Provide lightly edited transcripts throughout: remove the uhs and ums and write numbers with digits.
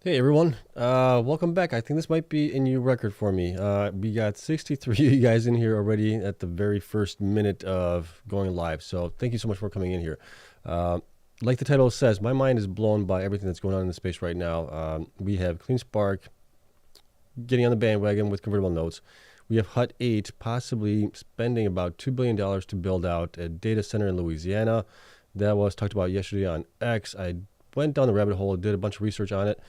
Hey everyone, welcome back. I think this might be a new record for me. We got 63 of you guys in here already at the very first minute of going live. So thank you so much for coming in here. Like the title says, my mind is blown by everything that's going on in the space right now. We have Cleanspark getting on the bandwagon with convertible notes. We have Hut 8 possibly spending about $2 billion to build out a data center in Louisiana. That was talked about yesterday on X. I went down the rabbit hole, did a bunch of research on it,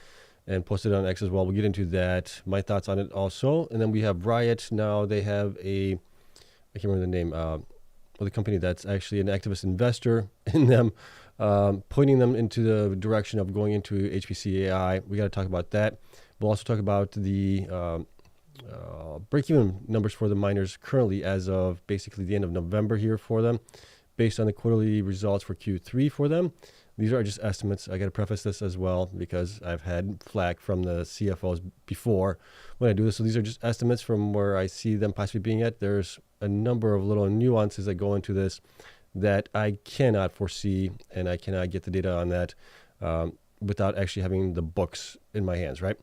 and posted it on X as well. We'll get into that, my thoughts on it also. And then we have Riot. Now they have I can't remember the name, the company that's actually an activist investor in them, pointing them into the direction of going into HPC AI. We got to talk about that. We'll also talk about the break-even numbers for the miners currently as of basically the end of November here for them, based on the quarterly results for Q3 for them. These are just estimates. I got to preface this as well because I've had flack from the CFOs before when I do this. So these are just estimates from where I see them possibly being at. There's a number of little nuances that go into this that I cannot foresee, and I cannot get the data on that without actually having the books in my hands, right?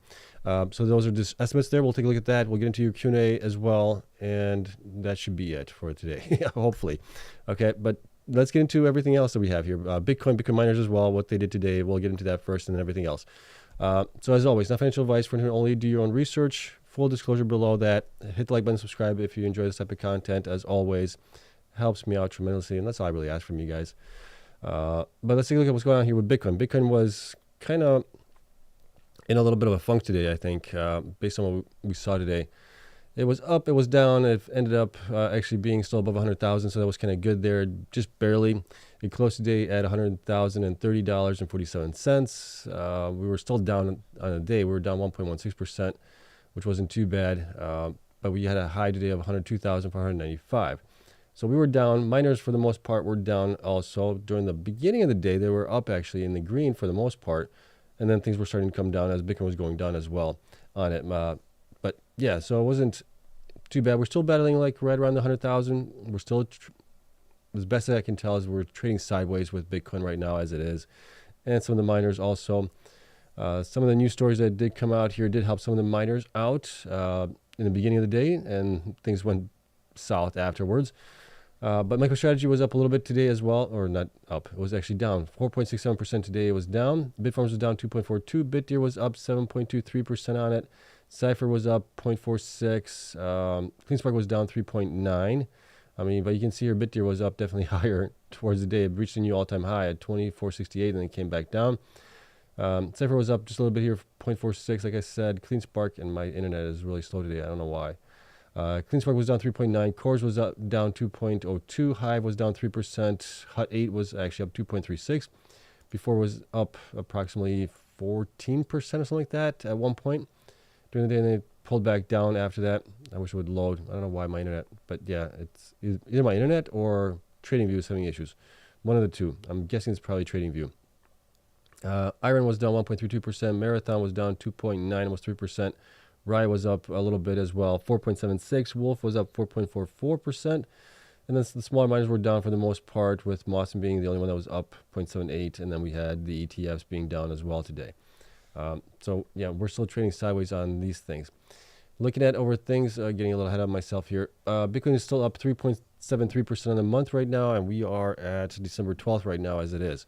So those are just estimates there. We'll take a look at that. We'll get into your Q&A as well, and that should be it for today, hopefully. Okay, but let's get into everything else that we have here. Bitcoin miners as well, what they did today. We'll get into that first and then everything else. So as always, not financial advice for only. Do your own research. Full disclosure below that. Hit the like button, subscribe if you enjoy this type of content. As always, helps me out tremendously, and that's all I really ask from you guys. But let's take a look at what's going on here with Bitcoin. Bitcoin was kind of in a little bit of a funk today, I think, based on what we saw today. It was up, it was down, it ended up actually being still above 100,000, so that was kind of good there, just barely. It closed today at $100,030.47. We were still down on a day. We were down 1.16%, which wasn't too bad, but we had a high today of 102,495. So we were down. Miners, for the most part, were down also. During the beginning of the day, they were up actually in the green for the most part, and then things were starting to come down as Bitcoin was going down as well on it. But yeah, so it wasn't too bad. We're still battling like right around the 100,000. We're still, as best as I can tell, is we're trading sideways with Bitcoin right now as it is, and some of the miners also. Some of the news stories that did come out here did help some of the miners out in the beginning of the day, and things went south afterwards. But MicroStrategy was up a little bit today as well, or not up. It was actually down 4.67% today. It was down. Bitfarms was down 2.42. BitDeer was up 7.23% on it. Cypher was up 0.46. Cleanspark was down 3.9. I mean, but you can see here BitDeer was up definitely higher towards the day. It reached a new all-time high at 24.68 and then came back down. Cypher was up just a little bit here, 0.46. Like I said, Cleanspark, and my internet is really slow today. I don't know why. Cleanspark was down 3.9. CORZ was up down 2.02. Hive was down 3%. Hut 8 was actually up 2.36. Before was up approximately 14% or something like that at one point during the day, and they pulled back down after that. I wish it would load. I don't know why my internet, but yeah, it's either my internet or TradingView is having issues. One of the two. I'm guessing it's probably TradingView. IREN was down 1.32%. Marathon was down 2.9, almost 3%. Riot was up a little bit as well, 4.76. Wolf was up 4.44%. And then the smaller miners were down for the most part, with Mawson being the only one that was up 0.78. And then we had the ETFs being down as well today. So, yeah, we're still trading sideways on these things. Looking at over things, getting a little ahead of myself here. Bitcoin is still up 3.73% on the month right now, and we are at December 12th right now as it is.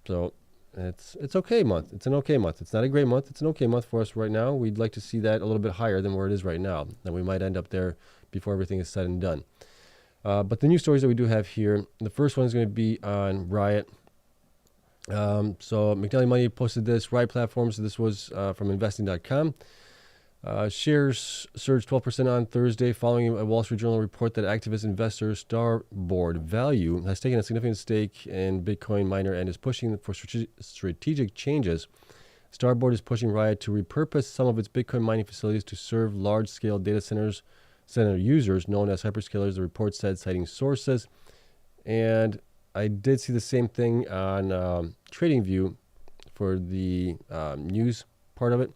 So it's okay month. It's an okay month. It's not a great month. It's an okay month for us right now. We'd like to see that a little bit higher than where it is right now. And we might end up there before everything is said and done. But the news stories that we do have here, the first one is going to be on Riot. So McNally Money posted this. Riot Platforms, this was from investing.com. Shares surged 12% on Thursday following a Wall Street Journal report that activist investor Starboard Value has taken a significant stake in Bitcoin miner and is pushing for strategic changes. Starboard is pushing Riot to repurpose some of its Bitcoin mining facilities to serve large-scale data center users known as hyperscalers, the report said, citing sources. And I did see the same thing on TradingView for the news part of it.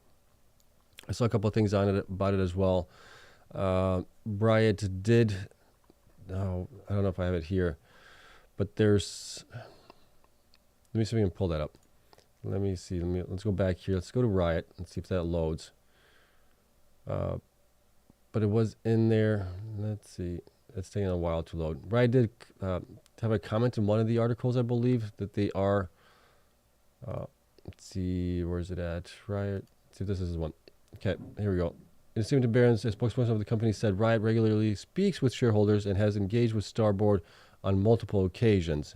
I saw a couple of things on it about it as well. Riot did, I don't know if I have it here, but let me see if we can pull that up. let me see. Let's go back here. Let's go to Riot and see if that loads. But it was in there. Let's see. It's taking a while to load. Riot did have a comment in one of the articles, I believe, that they are. Let's see. Where is it at? Riot. Let's see if this is one. Okay, here we go. In a statement to Barron's, a spokesperson of the company said Riot regularly speaks with shareholders and has engaged with Starboard on multiple occasions.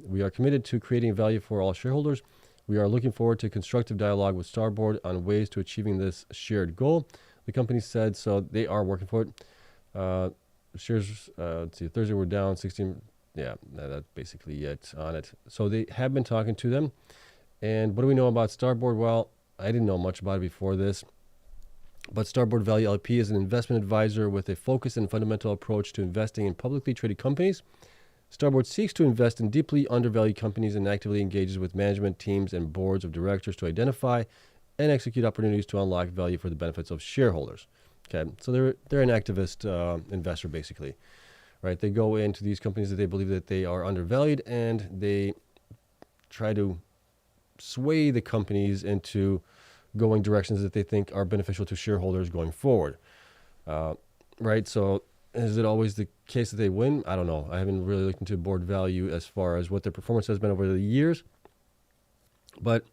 We are committed to creating value for all shareholders. We are looking forward to constructive dialogue with Starboard on ways to achieving this shared goal. The company said, so they are working for it. Shares, let's see, Thursday were down 16. Yeah, that's basically it on it. So they have been talking to them. And what do we know about Starboard? Well, I didn't know much about it before this. But Starboard Value LP is an investment advisor with a focused and fundamental approach to investing in publicly traded companies. Starboard seeks to invest in deeply undervalued companies and actively engages with management teams and boards of directors to identify and execute opportunities to unlock value for the benefits of shareholders. Okay, so they're an activist investor basically, right? They go into these companies that they believe that they are undervalued, and they try to sway the companies into going directions that they think are beneficial to shareholders going forward, right? So is it always the case that they win? I don't know. I haven't really looked into board value as far as what their performance has been over the years, but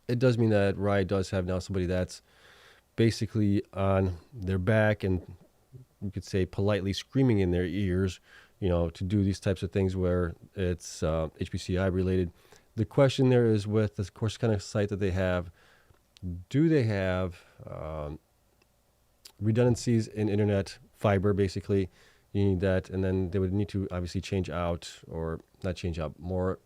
it does mean that Riot does have now somebody that's basically on their back, and you could say politely screaming in their ears, to do these types of things where it's HPCI related. The question there is with this course kind of site that they have, do they have redundancies in internet fiber? Basically, you need that, and then they would need to obviously change out, or not change out, more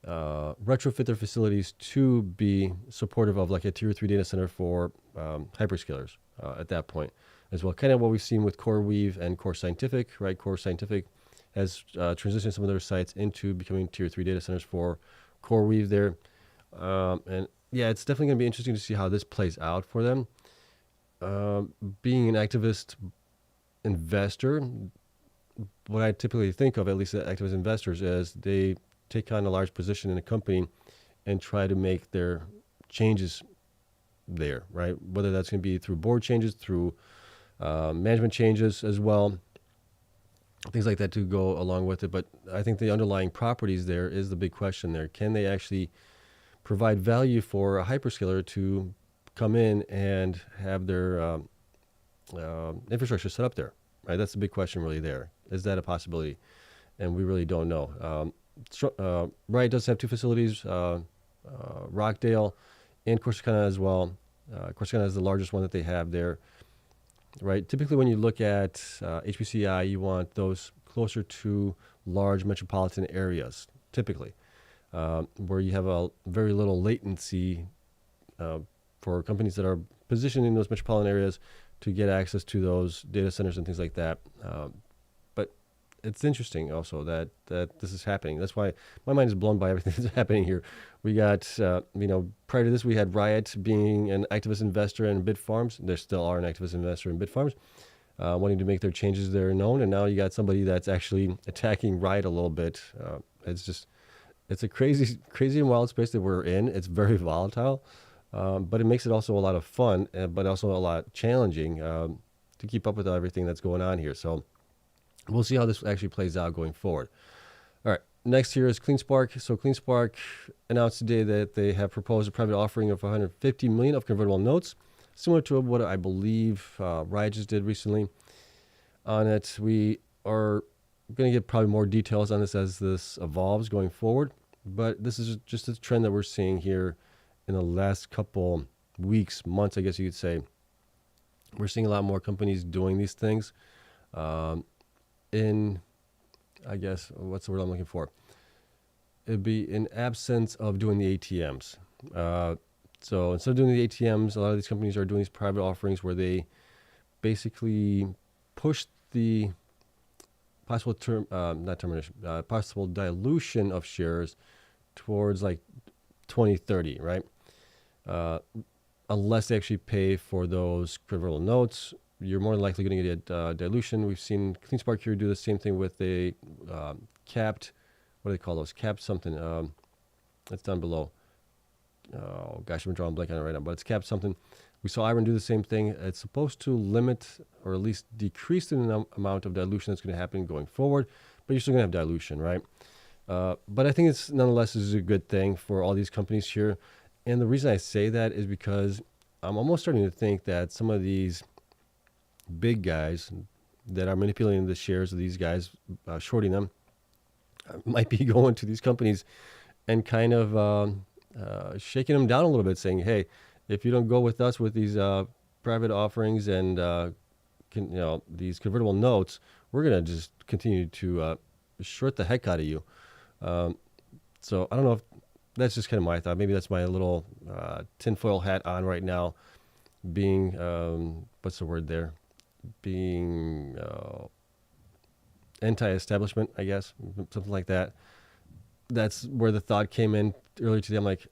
retrofit their facilities to be supportive of like a tier 3 data center for hyperscalers at that point as well. Kind of what we've seen with CoreWeave and Core Scientific, right? Core Scientific has transitioned some of their sites into becoming tier 3 data centers for CoreWeave there. And yeah, it's definitely going to be interesting to see how this plays out for them. Being an activist investor, what I typically think of, at least activist investors, is they take on a large position in a company and try to make their changes there, right? Whether that's going to be through board changes, through management changes as well, things like that to go along with it. But I think the underlying properties there is the big question there. Can they actually provide value for a hyperscaler to come in and have their infrastructure set up there, right? That's the big question really there. Is that a possibility? And we really don't know. Riot does have two facilities, Rockdale and Corsicana as well. Corsicana is the largest one that they have there, right? Typically when you look at HPCI, you want those closer to large metropolitan areas, typically, where you have a very little latency for companies that are positioned in those metropolitan areas to get access to those data centers and things like that. But it's interesting also that this is happening. That's why my mind is blown by everything that's happening here. We got, prior to this, we had Riot being an activist investor in Bitfarms. There still are an activist investor in Bitfarms, wanting to make their changes there known. And now you got somebody that's actually attacking Riot a little bit. It's a crazy and wild space that we're in. It's very volatile. But it makes it also a lot of fun, but also a lot challenging to keep up with everything that's going on here. So we'll see how this actually plays out going forward. All right, next here is Cleanspark. So Cleanspark announced today that they have proposed a private offering of $150 million of convertible notes, similar to what I believe Riot just did recently on it. We are going to get probably more details on this as this evolves going forward, but this is just a trend that we're seeing here in the last couple weeks, months, I guess you could say. We're seeing a lot more companies doing these things in, I guess, what's the word I'm looking for? It'd be in absence of doing the ATMs. So instead of doing the ATMs, a lot of these companies are doing these private offerings where they basically push the possible possible dilution of shares towards like 2030, right? Unless they actually pay for those convertible notes, you're more likely going to get dilution. We've seen Cleanspark here do the same thing with a capped, what do they call those? Capped something. That's down below. oh gosh, I'm drawing a blank on it right now, but it's capped something. We saw IREN do the same thing. It's supposed to limit or at least decrease the amount of dilution that's going to happen going forward, but you're still going to have dilution, right? But I think it's nonetheless is a good thing for all these companies here. And the reason I say that is because I'm almost starting to think that some of these big guys that are manipulating the shares of these guys, shorting them, might be going to these companies and kind of shaking them down a little bit, saying, hey, if you don't go with us with these private offerings and these convertible notes, we're going to just continue to short the heck out of you. So I don't know if that's just kind of my thought. Maybe that's my little tinfoil hat on right now, being, what's the word there? Being anti-establishment, I guess, something like that. That's where the thought came in earlier today. I'm like,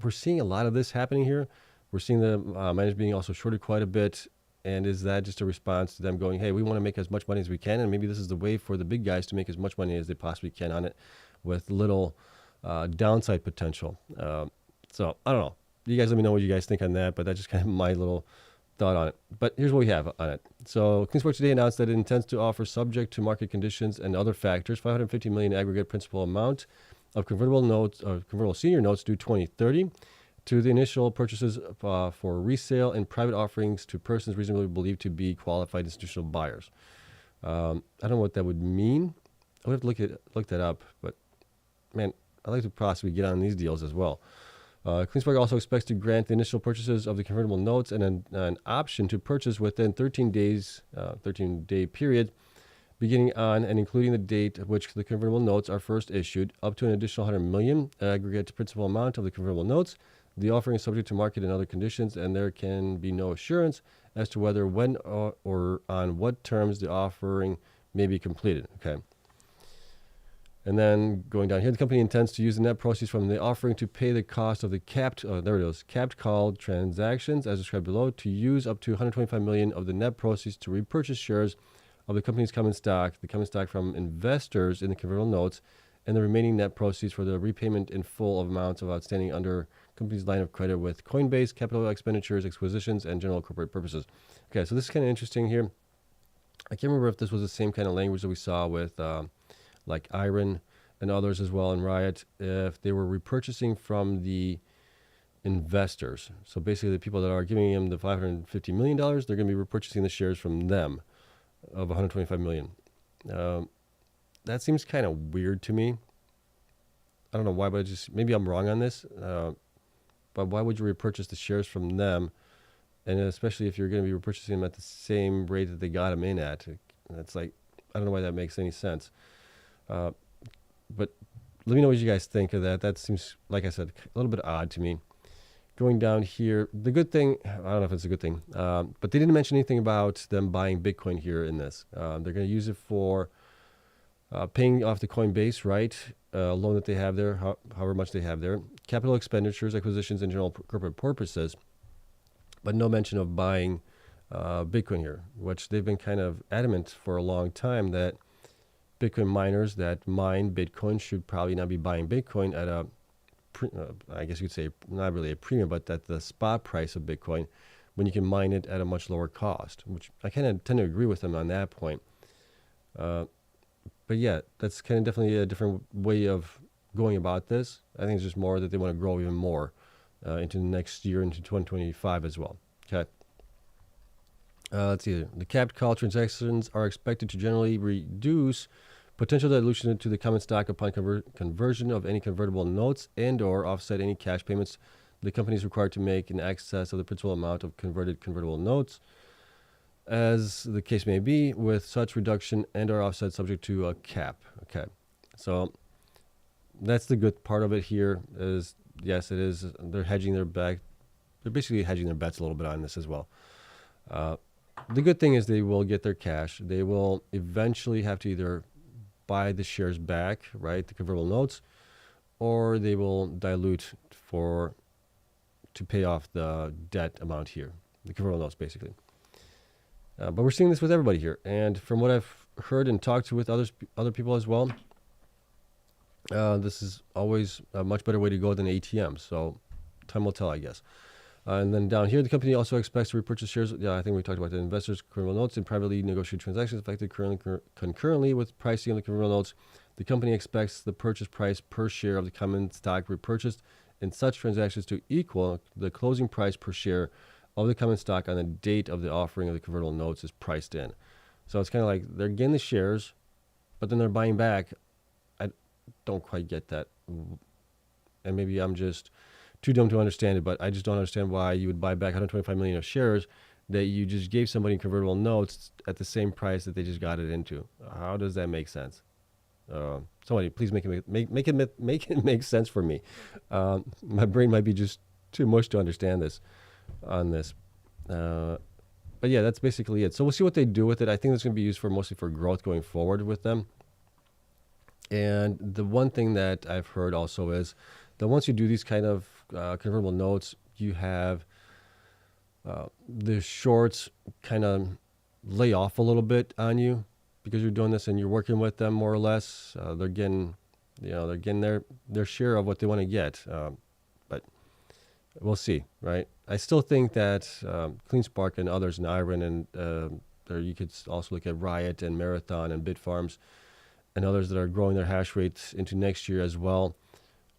we're seeing a lot of this happening here. We're seeing the miners being also shorted quite a bit. And is that just a response to them going, hey, we want to make as much money as we can, and maybe this is the way for the big guys to make as much money as they possibly can on it with little downside potential. So I don't know. You guys let me know what you guys think on that, but that's just kind of my little thought on it. But here's what we have on it. So Cleanspark today announced that it intends to offer, subject to market conditions and other factors, $550 million aggregate principal amount of convertible notes, convertible senior notes due 2030. To the initial purchases for resale and private offerings to persons reasonably believed to be qualified institutional buyers. I don't know what that would mean. I would have to look that up, but man, I'd like to possibly get on these deals as well. Cleanspark also expects to grant the initial purchases of the convertible notes and an option to purchase within 13-day period, beginning on and including the date at which the convertible notes are first issued, up to an additional $100 million aggregate principal amount of the convertible notes. The offering is subject to market and other conditions, and there can be no assurance as to whether, when, or on what terms the offering may be completed. Okay. And then going down here, the company intends to use the net proceeds from the offering to pay the cost of the capped call transactions, as described below, to use up to $125 million of the net proceeds to repurchase shares of the company's common stock from investors in the convertible notes, and the remaining net proceeds for the repayment in full of amounts of outstanding under company's line of credit with Coinbase, capital expenditures, acquisitions, and general corporate purposes. Okay, so this is kind of interesting here. I can't remember if this was the same kind of language that we saw with like IREN and others as well in Riot, if they were repurchasing from the investors. So basically the people that are giving them the $550 million, they're going to be repurchasing the shares from them of $125 million. That seems kind of weird to me. I don't know why, but maybe I'm wrong on this. But why would you repurchase the shares from them? And especially if you're going to be repurchasing them at the same rate that they got them in at. It's like, I don't know why that makes any sense. But let me know what you guys think of that. That seems, like I said, a little bit odd to me. Going down here, the good thing, I don't know if it's a good thing, but they didn't mention anything about them buying Bitcoin here in this. They're going to use it for paying off the Coinbase, right? Loan that they have there, however much they have there. Capital expenditures, acquisitions, and general corporate purposes. But no mention of buying Bitcoin here, which they've been kind of adamant for a long time that Bitcoin miners that mine Bitcoin should probably not be buying Bitcoin at a, I guess you could say, not really a premium, but at the spot price of Bitcoin when you can mine it at a much lower cost, which I kind of tend to agree with them on that point. But yeah, that's kind of definitely a different way of going about this. I think it's just more that they want to grow even more into the next year, into 2025 as well. Okay. Let's see. The capped call transactions are expected to generally reduce potential dilution to the common stock upon conversion of any convertible notes and or offset any cash payments the company is required to make in excess of the principal amount of convertible notes, as the case may be, with such reduction and or offset subject to a cap. Okay. So that's the good part of it here is, yes, it is. They're hedging their back. They're basically hedging their bets a little bit on this as well. The good thing is they will get their cash. They will eventually have to either buy the shares back, right, the convertible notes, or they will dilute to pay off the debt amount here, the convertible notes basically. But we're seeing this with everybody here. And from what I've heard and talked to with other people as well, this is always a much better way to go than ATM. So time will tell, I guess. And then down here, the company also expects to repurchase shares. Yeah, I think we talked about the investors' convertible notes in privately negotiated transactions affected concurrently with pricing of the convertible notes. The company expects the purchase price per share of the common stock repurchased in such transactions to equal the closing price per share of the common stock on the date of the offering of the convertible notes is priced in. So it's kind of like they're getting the shares, but then they're buying back. I don't quite get that. And maybe I'm just too dumb to understand it, but I just don't understand why you would buy back 125 million of shares that you just gave somebody in convertible notes at the same price that they just got it into. How does that make sense? Somebody please make it make sense for me. My brain might be just too much to understand this on this. But yeah, that's basically it. So we'll see what they do with it. I think it's going to be used mostly for growth going forward with them. And the one thing that I've heard also is that once you do these kind of convertible notes, you have the shorts kind of lay off a little bit on you because you're doing this and you're working with them more or less. They're getting their share of what they want to get. But we'll see, right? I still think that Cleanspark and others in IREN and you could also look at Riot and Marathon and Bitfarms and others that are growing their hash rates into next year as well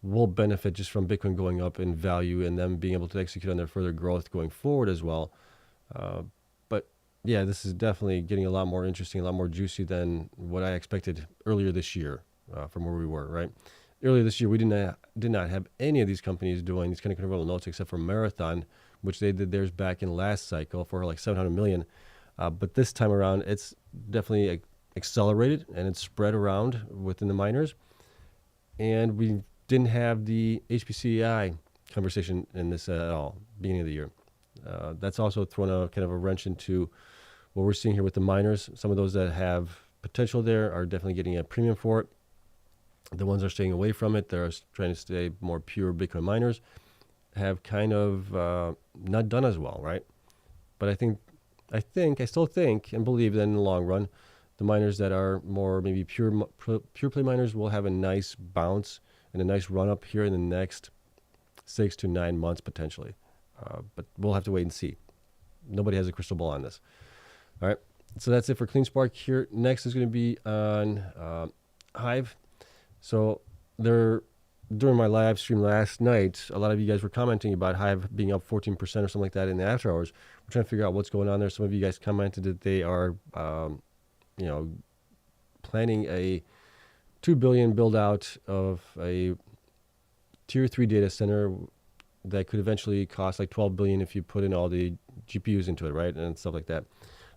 will benefit just from Bitcoin going up in value and them being able to execute on their further growth going forward as well. But yeah, this is definitely getting a lot more interesting, a lot more juicy than what I expected earlier this year from where we were, right? Earlier this year, we did not have any of these companies doing these kind of convertible notes except for Marathon, which they did theirs back in last cycle for like 700 million. But this time around, it's definitely accelerated and it's spread around within the miners. And we didn't have the HPC AI conversation in this at all, beginning of the year. That's also thrown a kind of a wrench into what we're seeing here with the miners. Some of those that have potential there are definitely getting a premium for it. The ones that are staying away from it, they're trying to stay more pure Bitcoin miners, have kind of not done as well, right? But I still think and believe that in the long run, the miners that are more maybe pure play miners will have a nice bounce and a nice run up here in the next 6 to 9 months potentially. But we'll have to wait and see. Nobody has a crystal ball on this. All right. So that's it for Cleanspark here. Next is going to be on Hive. So during my live stream last night, a lot of you guys were commenting about Hive being up 14% or something like that in the after hours. We're trying to figure out what's going on there. Some of you guys commented that they are, planning a $2 billion build out of a tier 3 data center that could eventually cost like $12 billion if you put in all the GPUs into it, right, and stuff like that.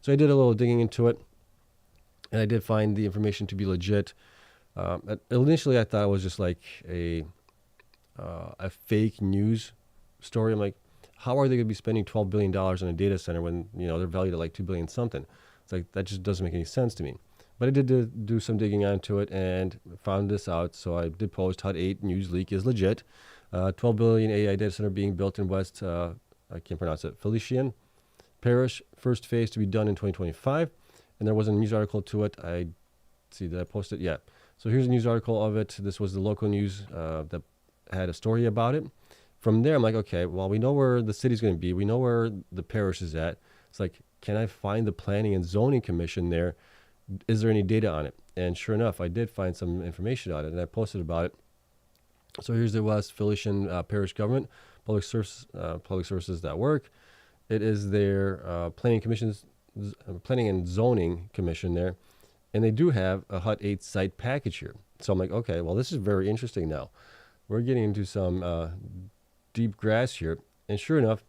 So I did a little digging into it, and I did find the information to be legit. Initially, I thought it was just like a fake news story. I'm like, how are they going to be spending $12 billion on a data center when they're valued at like $2 billion something? It's like that just doesn't make any sense to me. But I did do some digging onto it and found this out. So I did post HUD 8 news leak is legit. 12 billion AI data center being built in West, I can't pronounce it, Felician Parish. First phase to be done in 2025. And there was a news article to it. Did I post it? Yeah. So here's a news article of it. This was the local news that had a story about it. From there, I'm like, okay, well, we know where the city's going to be. We know where the parish is at. It's like, can I find the Planning and Zoning Commission there? Is there any data on it? And sure enough, I did find some information on it, and I posted about it. So here's the West Felician Parish Government, public services that work. It is their Planning and Zoning Commission there. And they do have a HUD 8 site package here. So I'm like, okay, well, this is very interesting now. We're getting into some deep grass here. And sure enough,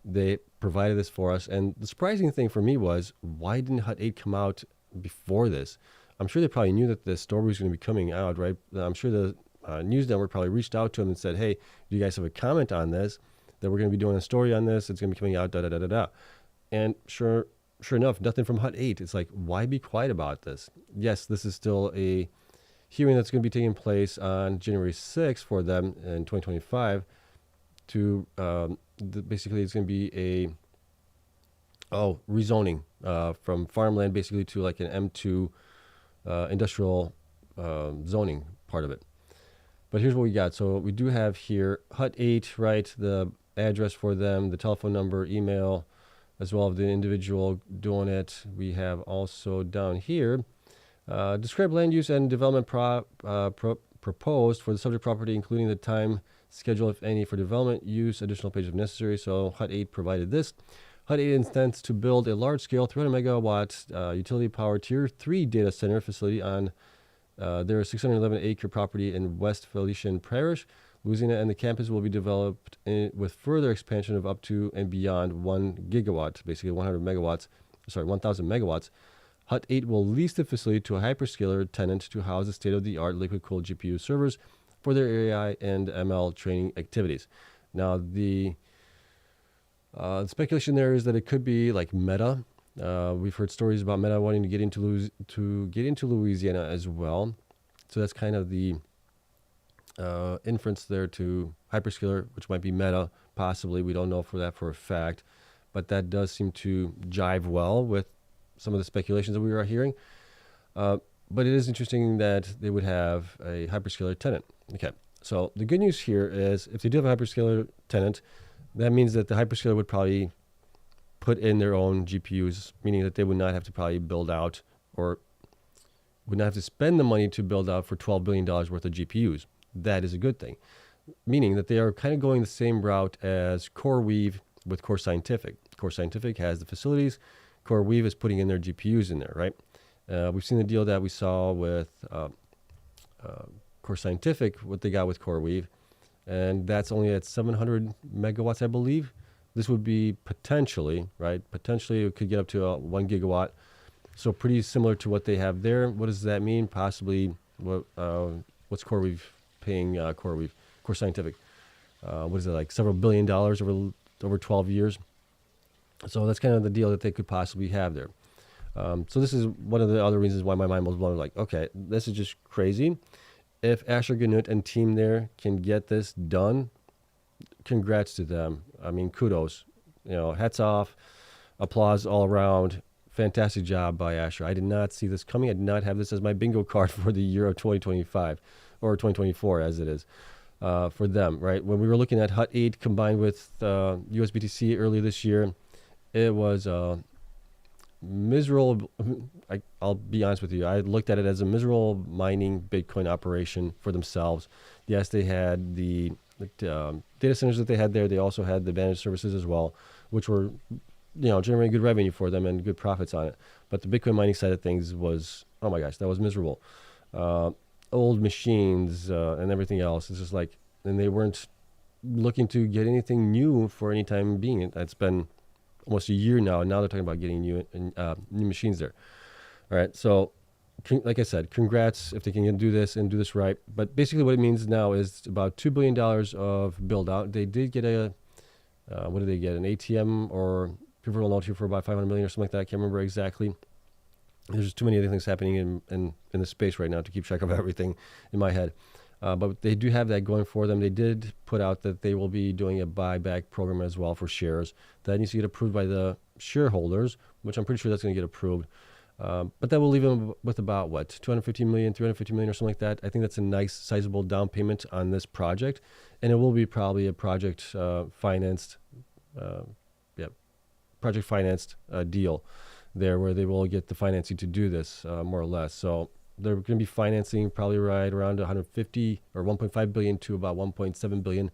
they provided this for us. And the surprising thing for me was, why didn't HUD 8 come out before this? I'm sure they probably knew that the story was going to be coming out, right? I'm sure the news network probably reached out to them and said, hey, do you guys have a comment on this? That we're going to be doing a story on this. It's going to be coming out, da-da-da-da-da. And sure enough, nothing from HUD 8. It's like, why be quiet about this? Yes, this is still a hearing that's going to be taking place on January 6th for them in 2025 to basically it's going to be a rezoning from farmland basically to like an M2 industrial zoning part of it. But here's what we got. So we do have here HUT8, right? The address for them, the telephone number, email, as well as the individual doing it. We have also down here, describe land use and development proposed for the subject property, including the time schedule, if any, for development use, additional page if necessary. So HUT8 provided this. HUT8 intends to build a large-scale 300 megawatt utility-powered Tier 3 data center facility on their 611-acre property in West Felician Parish, Louisiana, and the campus will be developed with further expansion of up to and beyond 1 gigawatt, basically 100 megawatts, 1,000 megawatts. HUT8 will lease the facility to a hyperscaler tenant to house the state-of-the-art liquid-cooled GPU servers for their AI and ML training activities. Now, the speculation there is that it could be like Meta. We've heard stories about Meta wanting to get into Louisiana as well. So that's kind of the inference there to hyperscaler, which might be Meta, possibly. We don't know for a fact, but that does seem to jive well with some of the speculations that we are hearing. But it is interesting that they would have a hyperscaler tenant. Okay, so the good news here is if they do have a hyperscaler tenant, that means that the hyperscaler would probably put in their own GPUs, meaning that they would not have to probably build out or would not have to spend the money to build out for $12 billion worth of GPUs. That is a good thing, meaning that they are kind of going the same route as CoreWeave with Core Scientific. Core Scientific has the facilities. CoreWeave is putting in their GPUs in there, right? We've seen the deal that we saw with Core Scientific, what they got with CoreWeave, and that's only at 700 megawatts, I believe. This would be potentially, right? Potentially it could get up to 1 gigawatt. So pretty similar to what they have there. What does that mean? Possibly, what's CoreWeave paying CoreWeave, Core Scientific? What is it, like several $1 billion over 12 years? So that's kind of the deal that they could possibly have there. So this is one of the other reasons why my mind was blown. Like, okay, this is just crazy. If Asher Ganut and team there can get this done, congrats to them. I mean, kudos. Hats off, applause all around. Fantastic job by Asher. I did not see this coming. I did not have this as my bingo card for the year of 2025 or 2024 as it is for them, right? When we were looking at HUT8 combined with USBTC earlier this year, it was miserable. I'll be honest with you. I looked at it as a miserable mining Bitcoin operation for themselves. Yes, they had the data centers that they had there. They also had the managed services as well, which were, generating good revenue for them and good profits on it. But the Bitcoin mining side of things was, oh my gosh, that was miserable. Old machines and everything else. It's just like, and they weren't looking to get anything new for any time being. It's been almost a year now, and now they're talking about getting new machines there. All right, so like I said, congrats if they can do this and do this right. But basically what it means now is about $2 billion of build out. They did get what did they get? An ATM or pivotal note here for about 500 million or something like that. I can't remember exactly. There's just too many other things happening in the space right now to keep track of everything in my head. But they do have that going for them. They did put out that they will be doing a buyback program as well for shares. That needs to get approved by the shareholders, which I'm pretty sure that's going to get approved. But that will leave them with about, what, 250 million, 350 million or something like that. I think that's a nice, sizable down payment on this project. And it will be probably a project financed deal there where they will get the financing to do this, more or less. So they're going to be financing probably right around 150 or 1.5 billion to about 1.7 billion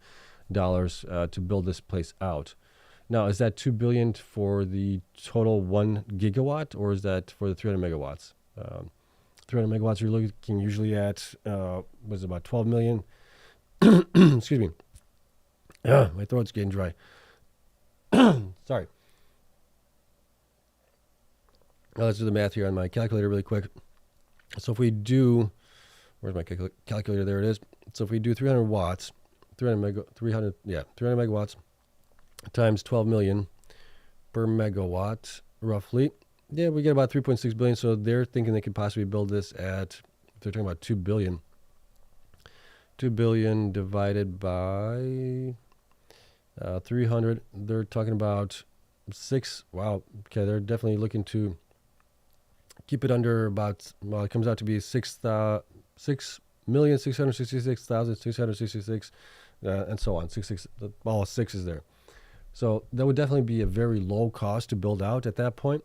dollars to build this place out. Now, is that 2 billion for the total 1 gigawatt, or is that for the 300 megawatts? 300 megawatts, you're looking usually at was about 12 million. Excuse me. My throat's getting dry. Sorry. Now let's do the math here on my calculator really quick. So if we do, where's my calculator? There it is. So if we do 300 watts, 300 megawatts times 12 million per megawatt, roughly. Yeah, we get about 3.6 billion. So they're thinking they could possibly build this at, they're talking about 2 billion. 2 billion divided by 300. They're talking about 6. Wow. Okay, they're definitely looking to keep it under about, well, it comes out to be 6 1,666,666, and so on. All six is there. So that would definitely be a very low cost to build out at that point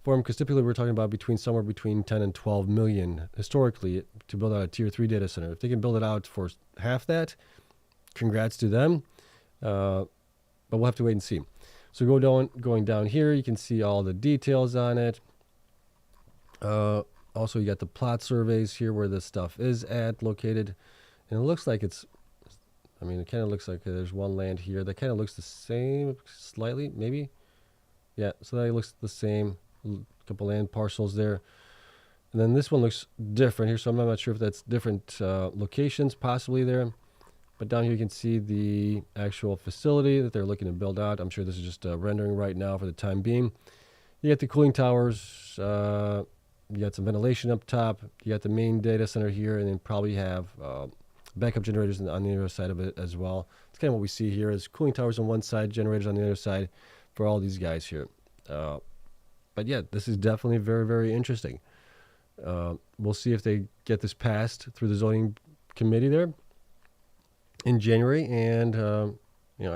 for them, because typically we're talking about somewhere between 10 and 12 million historically to build out a tier 3 data center. If they can build it out for half that, congrats to them. But we'll have to wait and see. So going down here, you can see all the details on it. Also, you got the plot surveys here where this stuff is located. And it looks like it kind of looks like there's one land here that kind of looks the same slightly, maybe. Yeah, so that looks the same. A couple land parcels there. And then this one looks different here, so I'm not sure if that's different locations possibly there. But down here you can see the actual facility that they're looking to build out. I'm sure this is just rendering right now for the time being. You got the cooling towers. You got some ventilation up top. You got the main data center here, and then probably have backup generators on the other side of it as well. It's kind of what we see here is cooling towers on one side, generators on the other side for all these guys here. But yeah, this is definitely very, very interesting. We'll see if they get this passed through the zoning committee there in January, and I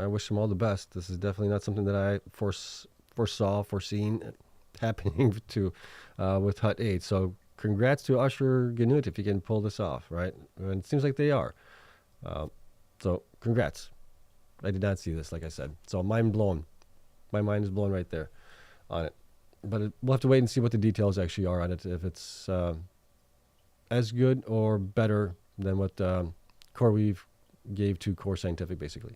wish them all the best. This is definitely not something that I foreseen happening to with Hut 8. So congrats to Usher Ganut if you can pull this off, right? And it seems like they are. So congrats. I did not see this, like I said. So mind blown. My mind is blown right there on it. But we'll have to wait and see what the details actually are on it, if it's as good or better than what CoreWeave gave to Core Scientific, basically.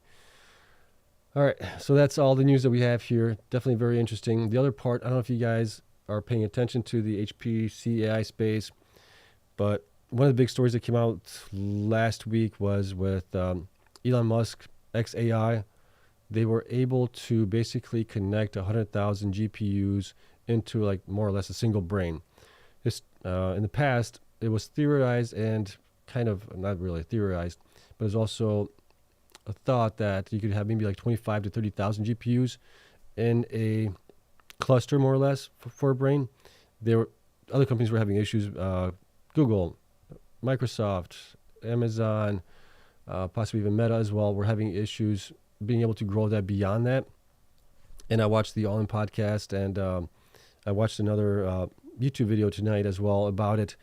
All right, so that's all the news that we have here. Definitely very interesting. The other part, I don't know if you guys are paying attention to the HPC AI space, but one of the big stories that came out last week was with Elon Musk, XAI. They were able to basically connect 100,000 GPUs into like more or less a single brain. This, in the past, it was theorized and kind of, not really theorized, but it was also a thought that you could have maybe like 25 to 30,000 GPUs in a cluster, more or less, for a brain. Other companies were having issues. Google, Microsoft, Amazon, possibly even Meta as well, were having issues being able to grow that beyond that. And I watched the All In podcast, and I watched another YouTube video tonight as well about it,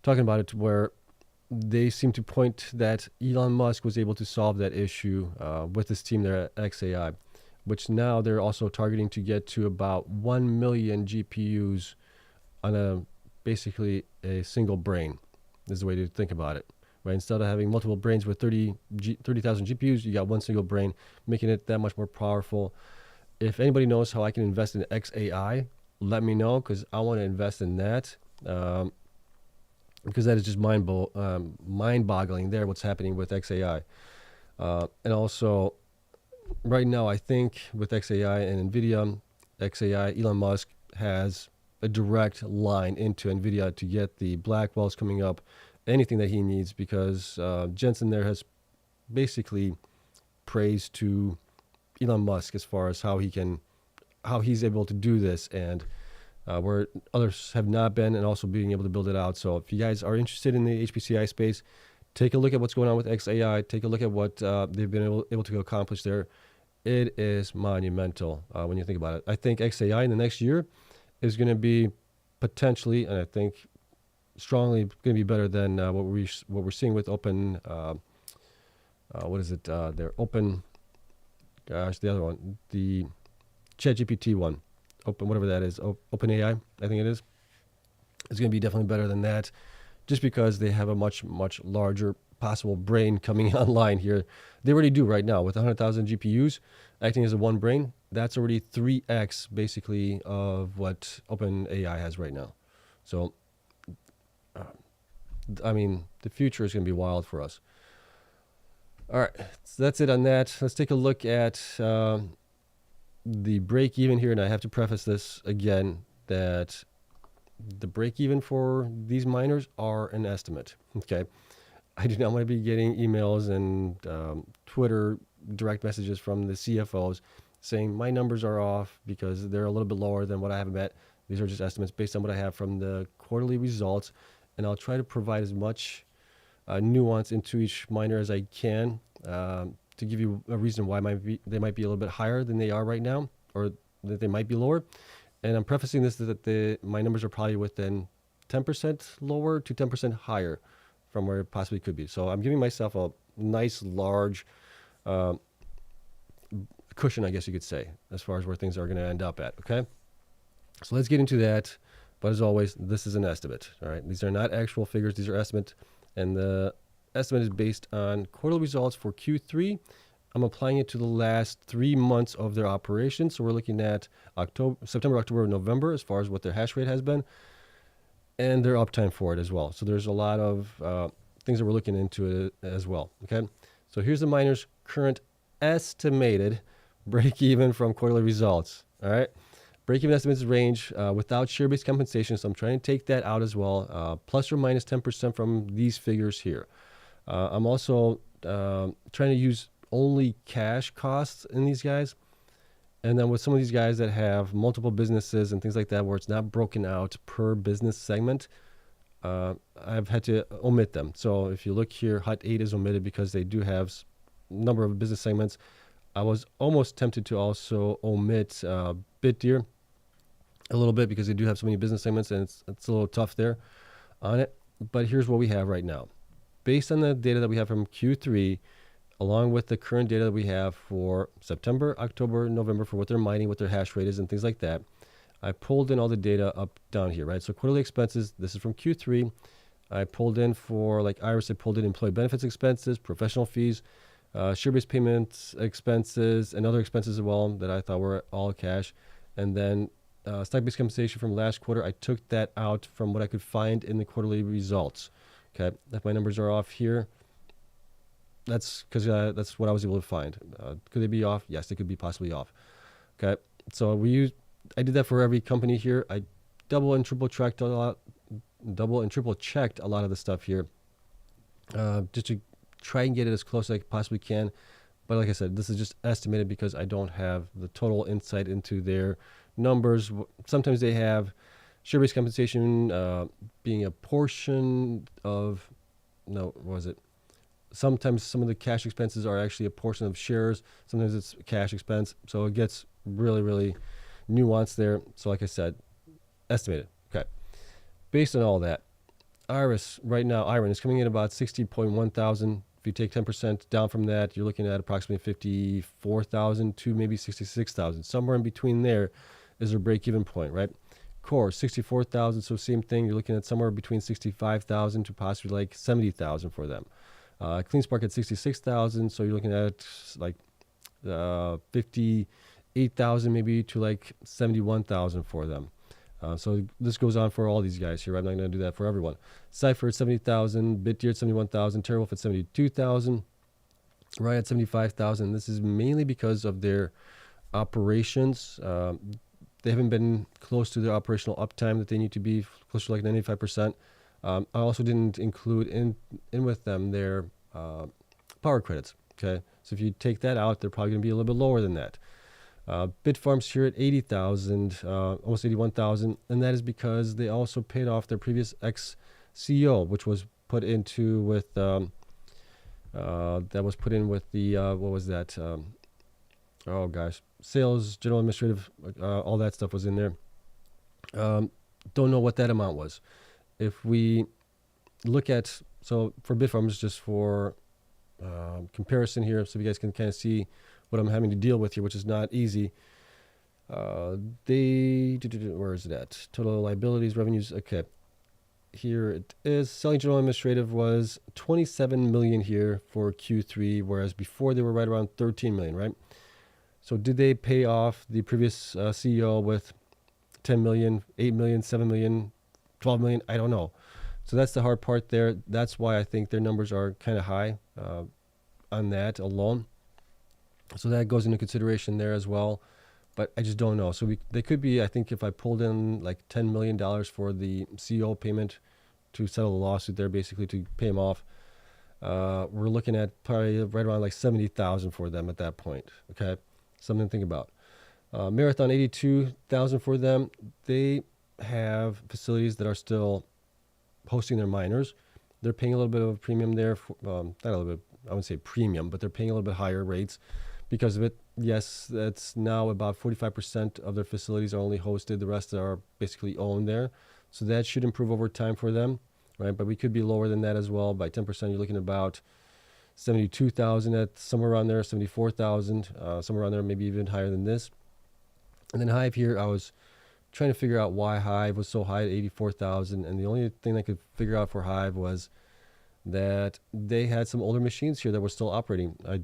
talking about it, where they seem to point that Elon Musk was able to solve that issue with his team there at XAI, which now they're also targeting to get to about 1 million GPUs on basically a single brain, is the way to think about it. Right? Instead of having multiple brains with 30,000 GPUs, you got one single brain, making it that much more powerful. If anybody knows how I can invest in XAI, let me know, because I want to invest in that. Because that is just mind-boggling there, what's happening with XAI. And also, right now, I think with XAI and NVIDIA, XAI, Elon Musk has a direct line into NVIDIA to get the Blackwells coming up, anything that he needs, because Jensen there has basically praised to Elon Musk as far as how he's able to do this, and where others have not been, and also being able to build it out. So if you guys are interested in the HPCI space, take a look at what's going on with XAI. Take a look at what they've been able to accomplish there. It is monumental when you think about it. I think XAI in the next year is going to be potentially, and I think strongly going to be better than what we're seeing with Open. What is it? Their Open. Gosh, the other one, the ChatGPT one. Open, whatever that is, OpenAI, I think it is. It's going to be definitely better than that, just because they have a much, much larger possible brain coming online here. They already do right now with 100,000 GPUs acting as a one brain. That's already 3x basically of what OpenAI has right now. So, I mean, the future is going to be wild for us. All right, so that's it on that. Let's take a look at the break even here, and I have to preface this again that the break even for these miners are an estimate. Okay, I do not want to be getting emails and Twitter direct messages from the CFOs saying my numbers are off because they're a little bit lower than what I have met. These are just estimates based on what I have from the quarterly results, and I'll try to provide as much nuance into each miner as I can to give you a reason why they might be a little bit higher than they are right now, or that they might be lower. And I'm prefacing this that my numbers are probably within 10% lower to 10% higher from where it possibly could be. So I'm giving myself a nice large cushion, I guess you could say, as far as where things are going to end up at. Okay, so let's get into that. But as always, this is an estimate. All right, these are not actual figures; these are estimates, and the estimate is based on quarterly results for Q3. I'm applying it to the last 3 months of their operation. So we're looking at September, October, November as far as what their hash rate has been, and their uptime for it as well. So there's a lot of things that we're looking into it as well. Okay, so here's the miner's current estimated break even from quarterly results. All right, break even estimates range without share-based compensation. So I'm trying to take that out as well, plus or minus 10% from these figures here. I'm also trying to use only cash costs in these guys. And then with some of these guys that have multiple businesses and things like that, where it's not broken out per business segment, I've had to omit them. So if you look here, Hut 8 is omitted because they do have a number of business segments. I was almost tempted to also omit BitDeer a little bit because they do have so many business segments, and it's a little tough there on it. But here's what we have right now. Based on the data that we have from Q3, along with the current data that we have for September, October, November for what they're mining, what their hash rate is, and things like that, I pulled in all the data up down here, right? So quarterly expenses, this is from Q3. I pulled in for, like Iris, I pulled in employee benefits expenses, professional fees, share-based payments expenses, and other expenses as well that I thought were all cash. And then stock-based compensation from last quarter, I took that out from what I could find in the quarterly results. Okay, if my numbers are off here, that's because that's what I was able to find. Could they be off? Yes, they could be possibly off. Okay, so I did that for every company here. I double and triple checked a lot of the stuff here, just to try and get it as close as I possibly can. But like I said, this is just estimated because I don't have the total insight into their numbers. Sometimes they have share-based compensation being a portion of, no, what was it? Sometimes some of the cash expenses are actually a portion of shares. Sometimes it's cash expense. So it gets really, really nuanced there. So like I said, estimated. Okay. Based on all that, Iris right now, IREN is coming in about 60.1 thousand. If you take 10% down from that, you're looking at approximately 54,000 to maybe 66,000. Somewhere in between there is their break-even point, right? CORZ, 64,000. So same thing. You're looking at somewhere between 65,000 to possibly like 70,000 for them. Cleanspark at 66,000, so you're looking at like 58,000 maybe to like 71,000 for them. So this goes on for all these guys here. I'm not going to do that for everyone. Cypher at 70,000, BitDeer at 71,000, TeraWolf at 72,000, Riot at 75,000. This is mainly because of their operations. They haven't been close to their operational uptime that they need to be, close to like 95%. I also didn't include in with them their power credits. Okay, so if you take that out, they're probably going to be a little bit lower than that. Bitfarms here at 80,000, almost 81,000, and that is because they also paid off their previous ex-CEO, which was put into with what was that? Oh gosh, sales, general administrative, all that stuff was in there. Don't know what that amount was. If we look at, so for Bitfarms, just for comparison here, so you guys can kind of see what I'm having to deal with here, which is not easy. Where is it at? Total liabilities, revenues. Okay, here it is. Selling general administrative was 27 million here for Q3, whereas before they were right around 13 million, right? So did they pay off the previous CEO with 10 million, 8 million, 7 million, 12 million? I don't know. So that's the hard part there. That's why I think their numbers are kind of high on that alone. So that goes into consideration there as well. But I just don't know. So they could be, I think if I pulled in like $10 million for the CEO payment to settle the lawsuit there, basically to pay him off, we're looking at probably right around like 70,000 for them at that point. Okay, something to think about. Marathon, 82,000 for them. They have facilities that are still hosting their miners. they're paying a little bit of a premium there. For, not a little bit, I wouldn't say premium, but they're paying a little bit higher rates because of it. Yes, that's now about 45% of their facilities are only hosted. The rest are basically owned there. So that should improve over time for them, right? But we could be lower than that as well. By 10%, you're looking at about 72,000 at somewhere around there, 74,000, somewhere around there, maybe even higher than this. And then Hive here, I was trying to figure out why Hive was so high at 84,000. And the only thing I could figure out for Hive was that they had some older machines here that were still operating. I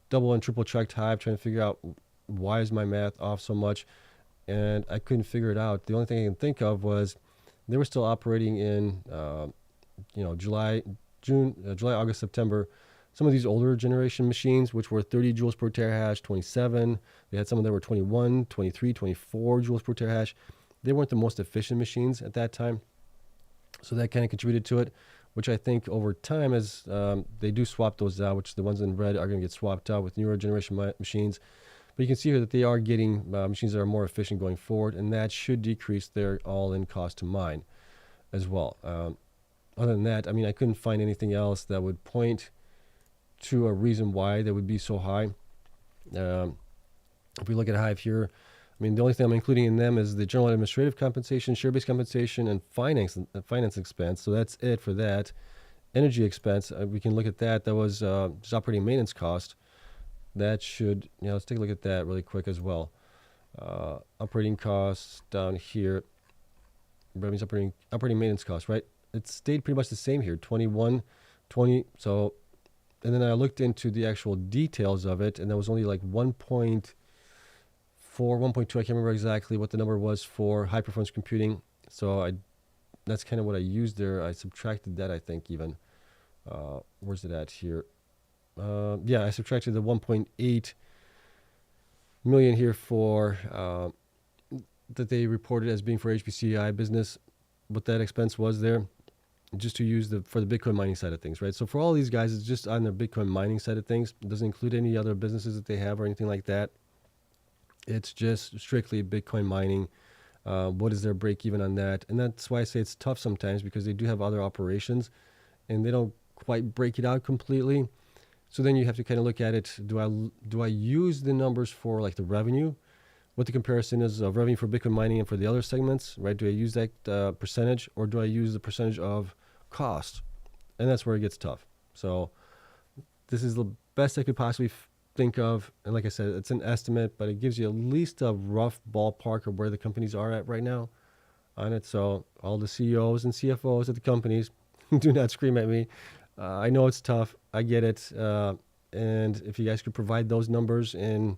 double and triple checked Hive, trying to figure out why is my math off so much. And I couldn't figure it out. The only thing I can think of was they were still operating in, July, August, September. Some of these older generation machines, which were 30 joules per terahash, 27, they had some that were 21, 23, 24 joules per terahash. They weren't the most efficient machines at that time. So that kind of contributed to it, which I think over time, as they do swap those out, which the ones in red are going to get swapped out with newer generation machines. But you can see here that they are getting machines that are more efficient going forward, and that should decrease their all-in cost to mine as well. Other than that, I mean, I couldn't find anything else that would point to a reason why they would be so high. If we look at Hive here, I mean, the only thing I'm including in them is the general administrative compensation, share-based compensation, and finance expense. So that's it for that. Energy expense, we can look at that. That was just operating maintenance cost. That should, let's take a look at that really quick as well. Operating costs down here. Revenues, operating maintenance costs, right? It stayed pretty much the same here, 21, 20. So, and then I looked into the actual details of it, and that was only like 1.4, 1.2. I can't remember exactly what the number was for high performance computing. So that's kind of what I used there. I subtracted that, I think, even. Where's it at here? I subtracted the 1.8 million here for that they reported as being for HPC AI business, what that expense was there, just to use for the Bitcoin mining side of things, right? So for all these guys, it's just on the Bitcoin mining side of things. It doesn't include any other businesses that they have or anything like that. It's just strictly Bitcoin mining. What is their break even on that? And that's why I say it's tough sometimes, because they do have other operations and they don't quite break it out completely. So then you have to kind of look at it. Do I use the numbers for like the revenue? What the comparison is of revenue for Bitcoin mining and for the other segments, right? Do I use that percentage, or do I use the percentage of cost? And that's where it gets tough. So this is the best I could possibly think of. And like I said, it's an estimate, but it gives you at least a rough ballpark of where the companies are at right now on it. So all the CEOs and CFOs at the companies, do not scream at me. I know it's tough. I get it. And if you guys could provide those numbers in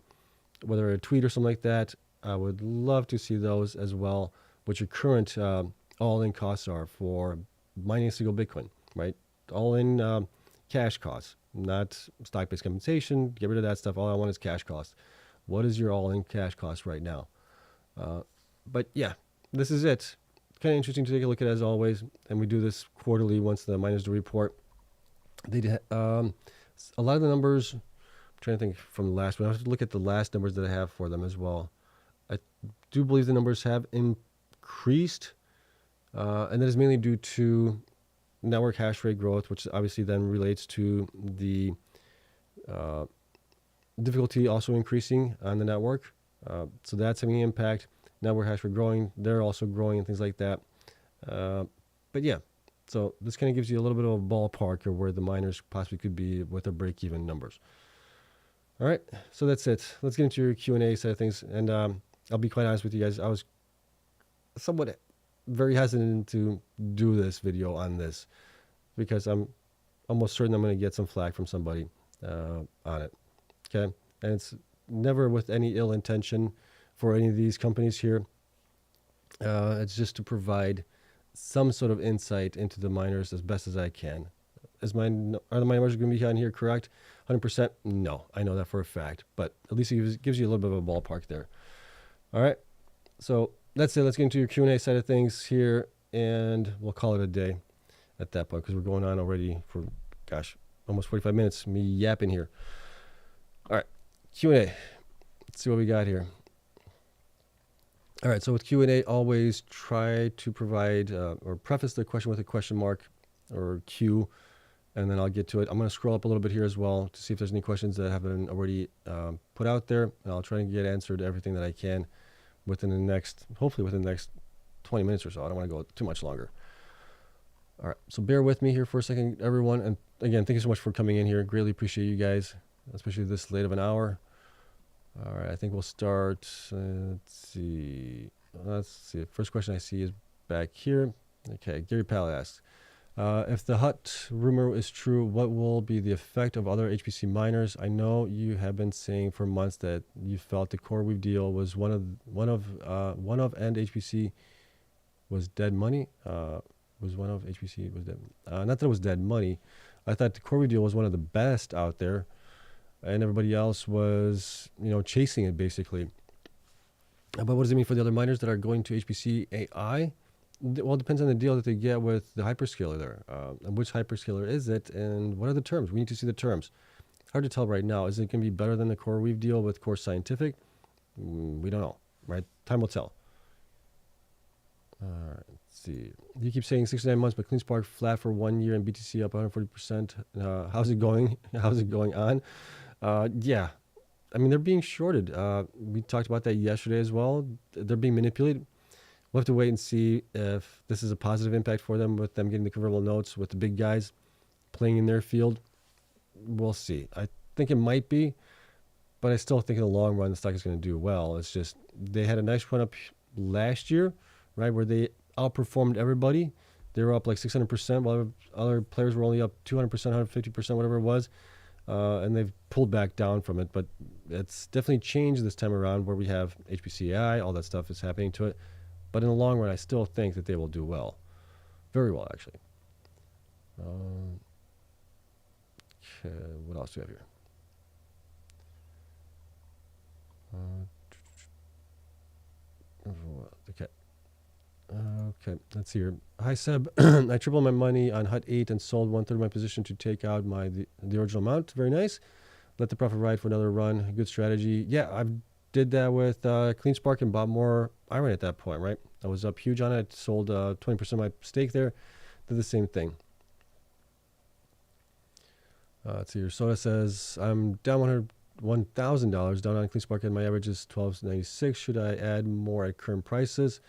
whether a tweet or something like that, I would love to see those as well, what your current all-in costs are for mining a single Bitcoin, right? All-in cash costs, not stock-based compensation. Get rid of that stuff. All I want is cash costs. What is your all-in cash cost right now? But yeah, this is it. Kind of interesting to take a look at, as always. And we do this quarterly once the miners do report. They did, a lot of the numbers, I'm trying to think from the last one. I have to look at the last numbers that I have for them as well. I do believe the numbers have increased, and that is mainly due to network hash rate growth, which obviously then relates to the difficulty also increasing on the network. So that's having an impact. Network hash rate growing, they're also growing and things like that. But yeah, so this kind of gives you a little bit of a ballpark of where the miners possibly could be with their break-even numbers. All right, so that's it. Let's get into your Q&A side of things. And I'll be quite honest with you guys. I was somewhat very hesitant to do this video on this because I'm almost certain I'm going to get some flack from somebody on it. Okay, and it's never with any ill intention for any of these companies here. It's just to provide some sort of insight into the miners as best as I can. Are the miners going to be on here correct? 100%? No, I know that for a fact, but at least it gives you a little bit of a ballpark there. All right, so that's it. Let's get into your Q&A side of things here, and we'll call it a day at that point because we're going on already for, gosh, almost 45 minutes, me yapping here. All right, Q&A. Let's see what we got here. All right, so with Q&A, always try to provide or preface the question with a question mark. or Q, and then I'll get to it. I'm going to scroll up a little bit here as well to see if there's any questions that haven't already put out there, and I'll try and get answered everything that I can hopefully within the next 20 minutes or so. I don't want to go too much longer. All right, so bear with me here for a second, everyone. And again, thank you so much for coming in here. Greatly appreciate you guys, especially this late of an hour. All right, I think we'll start. Let's see. First question I see is back here. Okay, Gary Powell asks, if the HUT rumor is true, what will be the effect of other HPC miners? I know you have been saying for months that you felt the CoreWeave deal was one of and HPC was dead money. Was one of HPC was dead. Not that it was dead money. I thought the CoreWeave deal was one of the best out there, and everybody else was, chasing it basically. But what does it mean for the other miners that are going to HPC AI? Well, it depends on the deal that they get with the hyperscaler there. And which hyperscaler is it, and what are the terms? We need to see the terms. Hard to tell right now. Is it going to be better than the CoreWeave deal with Core Scientific? We don't know, right? Time will tell. All right, let's see. You keep saying 6 to 9 months, but Cleanspark flat for 1 year and BTC up 140%. How's it going? How's it going on? Yeah, I mean, they're being shorted. We talked about that yesterday as well. They're being manipulated. We'll have to wait and see if this is a positive impact for them with them getting the convertible notes with the big guys playing in their field. We'll see. I think it might be, but I still think in the long run the stock is going to do well. It's just they had a nice run up last year, right, where they outperformed everybody. They were up like 600%, while other players were only up 200%, 150%, whatever it was. And they've pulled back down from it. But it's definitely changed this time around where we have HPC AI, all that stuff is happening to it. But in the long run, I still think that they will do well. Very well, actually. Okay, what else do we have here? Okay. Okay, let's see here. Hi, Seb. I tripled my money on HUT 8 and sold 1/3 of my position to take out the original amount. Very nice. Let the profit ride for another run. Good strategy. Yeah, I did that with Cleanspark and bought more IREN at that point, right? I was up huge on it. Sold 20% of my stake there. Did the same thing. Let's see here. Soda says, I'm down $1,000 down on Cleanspark and my average is $12.96. Should I add more at current prices?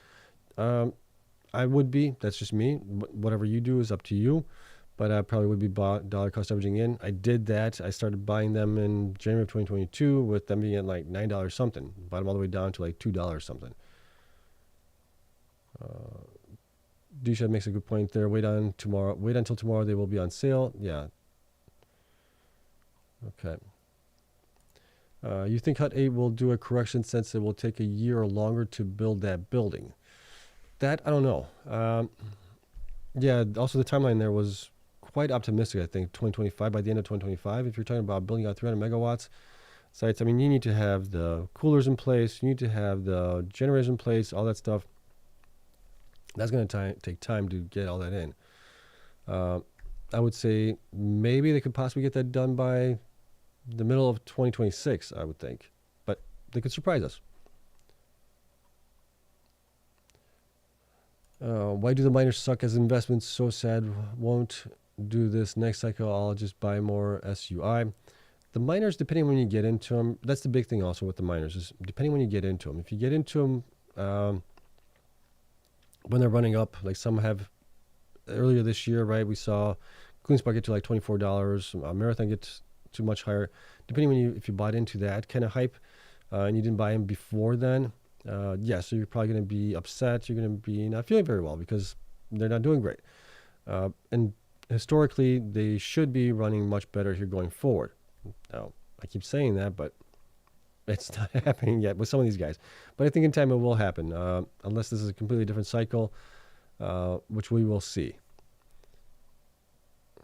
I would be. That's just me. Whatever you do is up to you. But I probably would be dollar cost averaging in. I did that. I started buying them in January of 2022 with them being at like $9 something. Bought them all the way down to like $2 something. DGHI makes a good point there. Wait until tomorrow. They will be on sale. Yeah. Okay. You think HUT 8 will do a correction since it will take a year or longer to build that building? That, I don't know. Yeah, also the timeline there was quite optimistic, I think, 2025, by the end of 2025. If you're talking about building out 300 megawatts sites, I mean, you need to have the coolers in place. You need to have the generators in place, all that stuff. That's going to take time to get all that in. I would say maybe they could possibly get that done by the middle of 2026, I would think. But they could surprise us. Why do the miners suck as investments? So sad. Won't do this next cycle. I'll just buy more SUI. The miners, depending when you get into them, that's the big thing also with the miners, is depending when you get into them. If you get into them when they're running up, like some have earlier this year, right? We saw Cleanspark get to like $24. Marathon gets to much higher. Depending if you bought into that kind of hype and you didn't buy them before then, yeah, so you're probably going to be upset. You're going to be not feeling very well because they're not doing great. And historically, they should be running much better here going forward. Now, I keep saying that, but it's not happening yet with some of these guys. But I think in time it will happen, unless this is a completely different cycle, which we will see.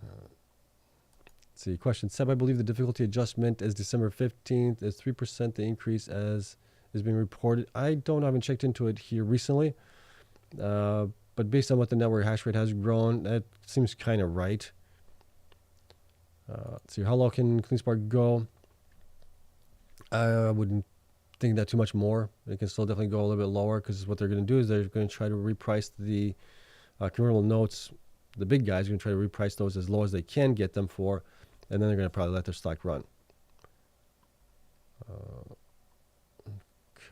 Let's see, question. Seb, I believe the difficulty adjustment is December 15th. Is 3% the increase as is being reported? I haven't checked into it here recently. But based on what the network hash rate has grown, that seems kind of right. Let's see, how low can Cleanspark go? I wouldn't think that too much more. It can still definitely go a little bit lower because what they're going to do is they're going to try to reprice the convertible notes the big guys are going to try to reprice those as low as they can get them for, and then they're going to probably let their stock run.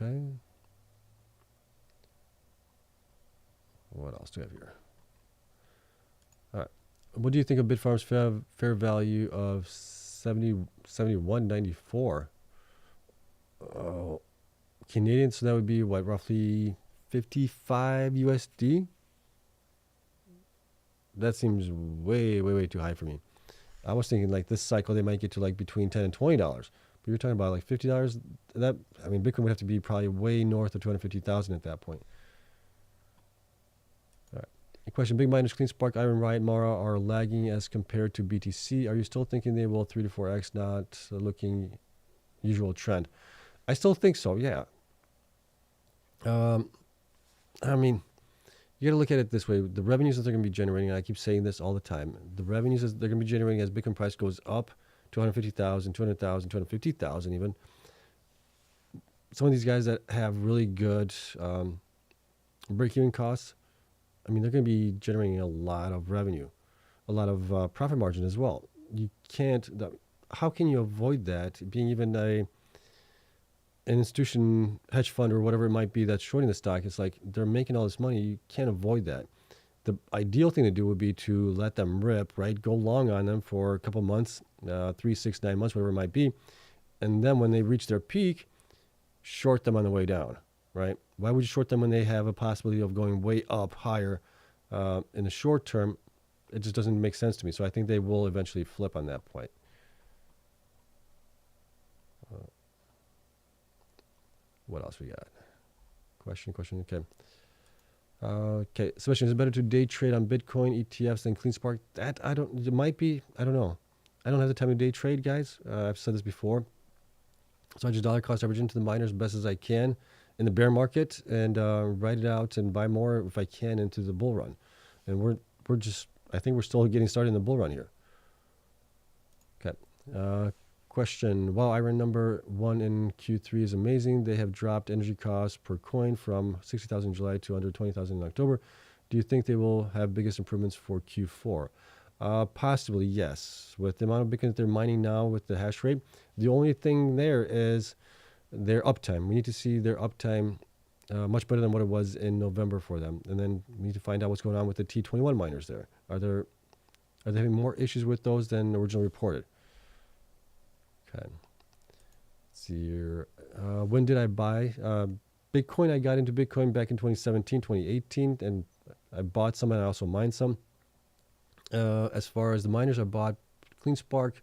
Okay. What else do we have here? All right. What do you think of Bitfarms' fair value of 71.94? Oh, Canadian, so that would be what, roughly 55 USD? That seems way too high for me. I was thinking like this cycle they might get to like between $10 and $20, but you're talking about like $50. That, I mean, Bitcoin would have to be probably way north of 250,000 at that point. All right. A question: big miners, Cleanspark, IREN, Riot, Mara are lagging as compared to BTC. Are you still thinking they will 3 to 4x, not looking usual trend? I still think so. Yeah. I mean, you got to look at it this way. The revenues that they're going to be generating, and I keep saying this all the time, the revenues that they're going to be generating as Bitcoin price goes up to 150,000, 200,000, 250,000 even. Some of these guys that have really good break-even costs, I mean, they're going to be generating a lot of revenue, a lot of profit margin as well. You can't, how can you avoid that being even an institution, hedge fund, or whatever it might be that's shorting the stock? It's like they're making all this money. You can't avoid that. The ideal thing to do would be to let them rip, right? Go long on them for a couple months, 3, 6, 9 months, whatever it might be. And then when they reach their peak, short them on the way down, right? Why would you short them when they have a possibility of going way up higher in the short term? It just doesn't make sense to me. So I think they will eventually flip on that point. What else we got? Question. Okay. Okay. Sebastian, is it better to day trade on Bitcoin ETFs than Cleanspark? That it might be. I don't know. I don't have the time to day trade, guys. I've said this before. So I just dollar cost average into the miners as best as I can in the bear market and ride it out and buy more if I can into the bull run. And we're just, I think we're still getting started in the bull run here. Okay. Question: wow, IREN number 1 in Q3 is amazing. They have dropped energy costs per coin from 60,000 in July to under 20,000 in October. Do you think they will have biggest improvements for Q4? Possibly, yes. With the amount of Bitcoin that they're mining now with the hash rate, the only thing there is their uptime. We need to see their uptime much better than what it was in November for them. And then we need to find out what's going on with the T21 miners there. Are they having more issues with those than originally reported? Okay. Let's see here. When did I buy Bitcoin? I got into Bitcoin back in 2017, 2018, and I bought some and I also mined some. As far as the miners, I bought Cleanspark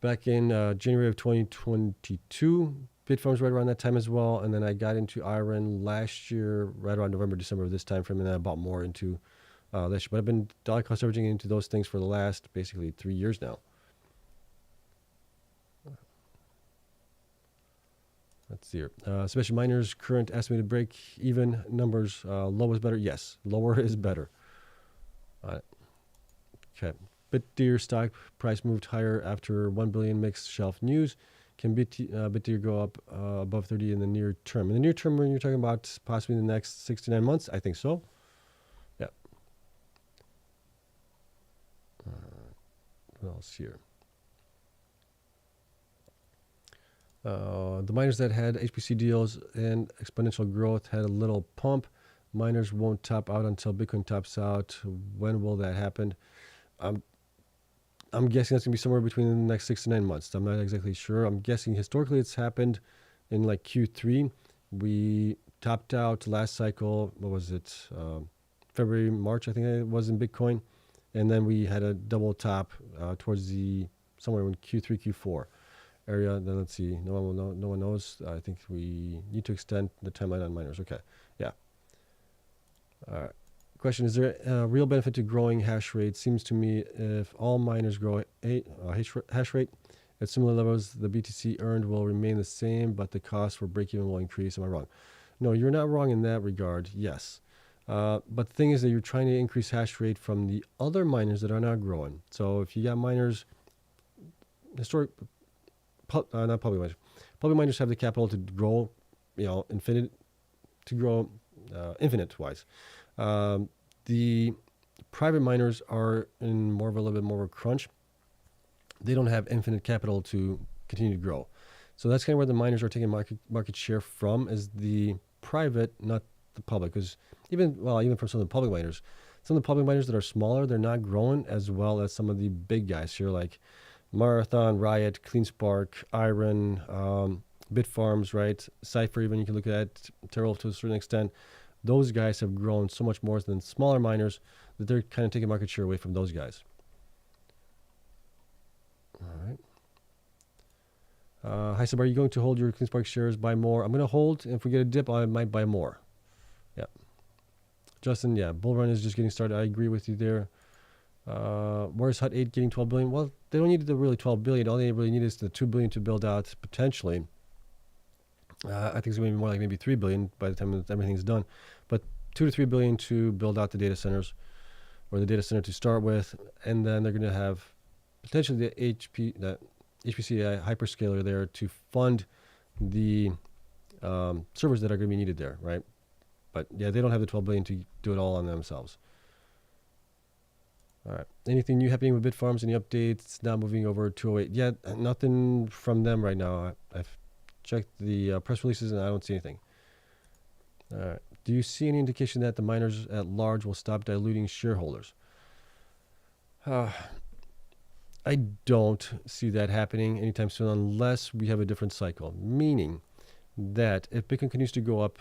back in January of 2022. Bitfarms right around that time as well. And then I got into IREN last year, right around November, December of this time frame, and then I bought more into last year. But I've been dollar cost averaging into those things for the last basically 3 years now. Let's see here. Especially miners' current estimated break-even numbers. Low is better? Yes. Lower is better. Okay. BitDeer stock price moved higher after 1 billion mixed shelf news. Can BitDeer go up above 30 in the near term? In the near term, when you're talking about possibly in the next 6 to 9 months, I think so. Yeah. What else here? The miners that had HPC deals and exponential growth had a little pump. Miners won't top out until Bitcoin tops out. When will that happen? I'm guessing that's going to be somewhere between the next 6 to 9 months. I'm not exactly sure. I'm guessing historically it's happened in like Q3. We topped out last cycle. What was it? February, March, I think it was in Bitcoin. And then we had a double top towards somewhere in Q3, Q4. Area. Then let's see. No one will know. No one knows. I think we need to extend the timeline on miners. Okay. Yeah. All right. Question: is there a real benefit to growing hash rate? Seems to me if all miners grow hash rate at similar levels, the BTC earned will remain the same, but the cost for break-even will increase. Am I wrong? No, you're not wrong in that regard. Yes. But the thing is that you're trying to increase hash rate from the other miners that are not growing. So if you got miners, not public miners. Public miners have the capital to grow, infinite wise. The private miners are in more of a little bit more of a crunch. They don't have infinite capital to continue to grow. So that's kind of where the miners are taking market share from, is the private, not the public. Because even from some of the public miners, some of the public miners that are smaller, they're not growing as well as some of the big guys here, like Marathon, Riot, Cleanspark, IREN, Bitfarms, right? Cypher, even you can look at Terrell to a certain extent. Those guys have grown so much more than smaller miners that they're kind of taking market share away from those guys. All right. Hi, Seb, are you going to hold your Cleanspark shares, buy more? I'm going to hold. If we get a dip, I might buy more. Yeah. Justin, yeah, bull run is just getting started. I agree with you there. Where's Hut 8 getting 12 billion? Well, they don't need the really 12 billion. All they really need is the 2 billion to build out potentially. I think it's going to be more like maybe 3 billion by the time everything's done. But 2 to 3 billion to build out the data centers, or the data center to start with. And then they're going to have potentially the HPC AI Hyperscaler there to fund the servers that are going to be needed there, right? But yeah, they don't have the 12 billion to do it all on themselves. All right. Anything new happening with Bitfarms? Any updates? Now moving over to 208. Yeah, nothing from them right now. I've checked the press releases and I don't see anything. All right. Do you see any indication that the miners at large will stop diluting shareholders? I don't see that happening anytime soon unless we have a different cycle. Meaning that if Bitcoin continues to go up,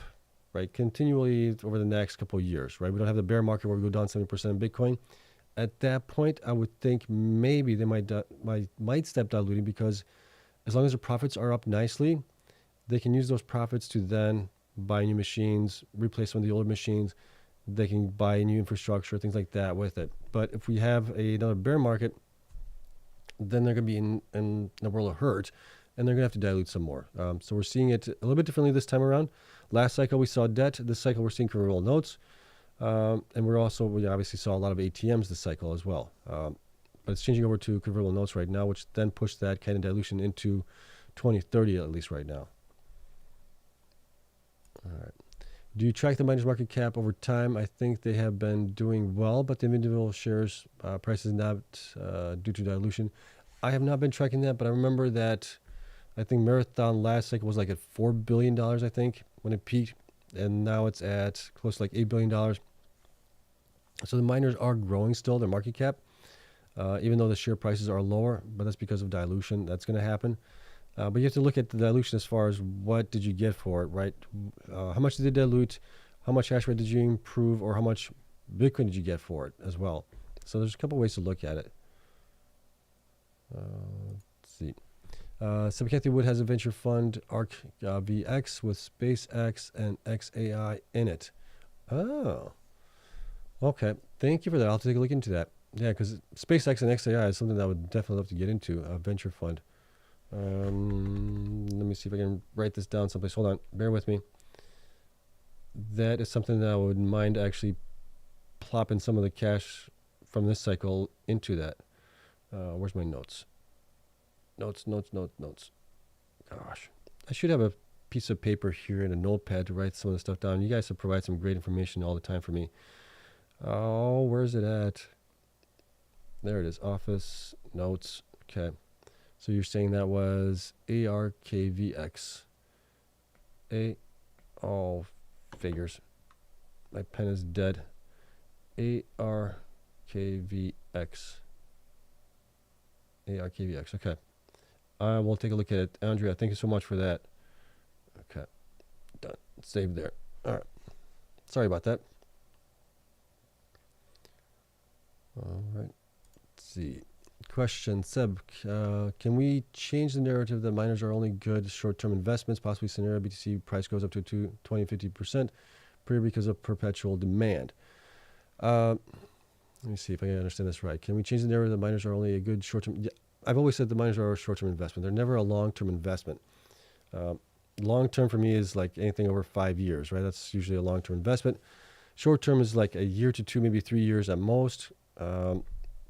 right, continually over the next couple of years, right, we don't have the bear market where we go down 70% in Bitcoin. At that point, I would think maybe they might step diluting, because as long as the profits are up nicely, they can use those profits to then buy new machines, replace some of the older machines. They can buy new infrastructure, things like that with it. But if we have another bear market, then they're going to be in a world of hurt, and they're going to have to dilute some more. So we're seeing it a little bit differently this time around. Last cycle we saw debt. This cycle we're seeing convertible notes. And we obviously saw a lot of ATMs this cycle as well. But it's changing over to convertible notes right now, which then pushed that kind of dilution into 2030 at least right now. All right. Do you track the miners' market cap over time? I think they have been doing well, but the individual shares price is not due to dilution. I have not been tracking that, but I remember that I think Marathon last cycle was like at $4 billion, I think, when it peaked. And now it's at close to like $8 billion. So the miners are growing still, their market cap, even though the share prices are lower, but that's because of dilution. That's going to happen. But you have to look at the dilution as far as what did you get for it, right? How much did they dilute? How much hash rate did you improve? Or how much Bitcoin did you get for it as well? So there's a couple ways to look at it. Let's see. Seb Kathy Wood has a venture fund, ARBKF, with SpaceX and XAI in it. Oh, okay. Thank you for that. I'll take a look into that. Yeah, because SpaceX and XAI is something that I would definitely love to get into, a venture fund. Let me see if I can write this down someplace. Hold on. Bear with me. That is something that I would mind actually plopping some of the cash from this cycle into that. Where's my notes? Notes. Gosh. I should have a piece of paper here and a notepad to write some of the stuff down. You guys have provided some great information all the time for me. Oh, where's it at? There it is. Office notes. Okay. So you're saying that was ARKVX. Oh, figures. My pen is dead. ARKVX. ARKVX. Okay. I will take a look at it. Andrea, thank you so much for that. Okay. Done. Saved there. All right. Sorry about that. All right. Let's see. Question, Seb, can we change the narrative that miners are only good short-term investments, possibly scenario BTC price goes up to 20, 50% because of perpetual demand? Let me see if I can understand this right. Can we change the narrative that miners are only a good short-term? Yeah, I've always said the miners are a short-term investment. They're never a long-term investment. Long-term for me is like anything over 5 years, right? That's usually a long-term investment. Short-term is like a year to 2, maybe 3 years at most.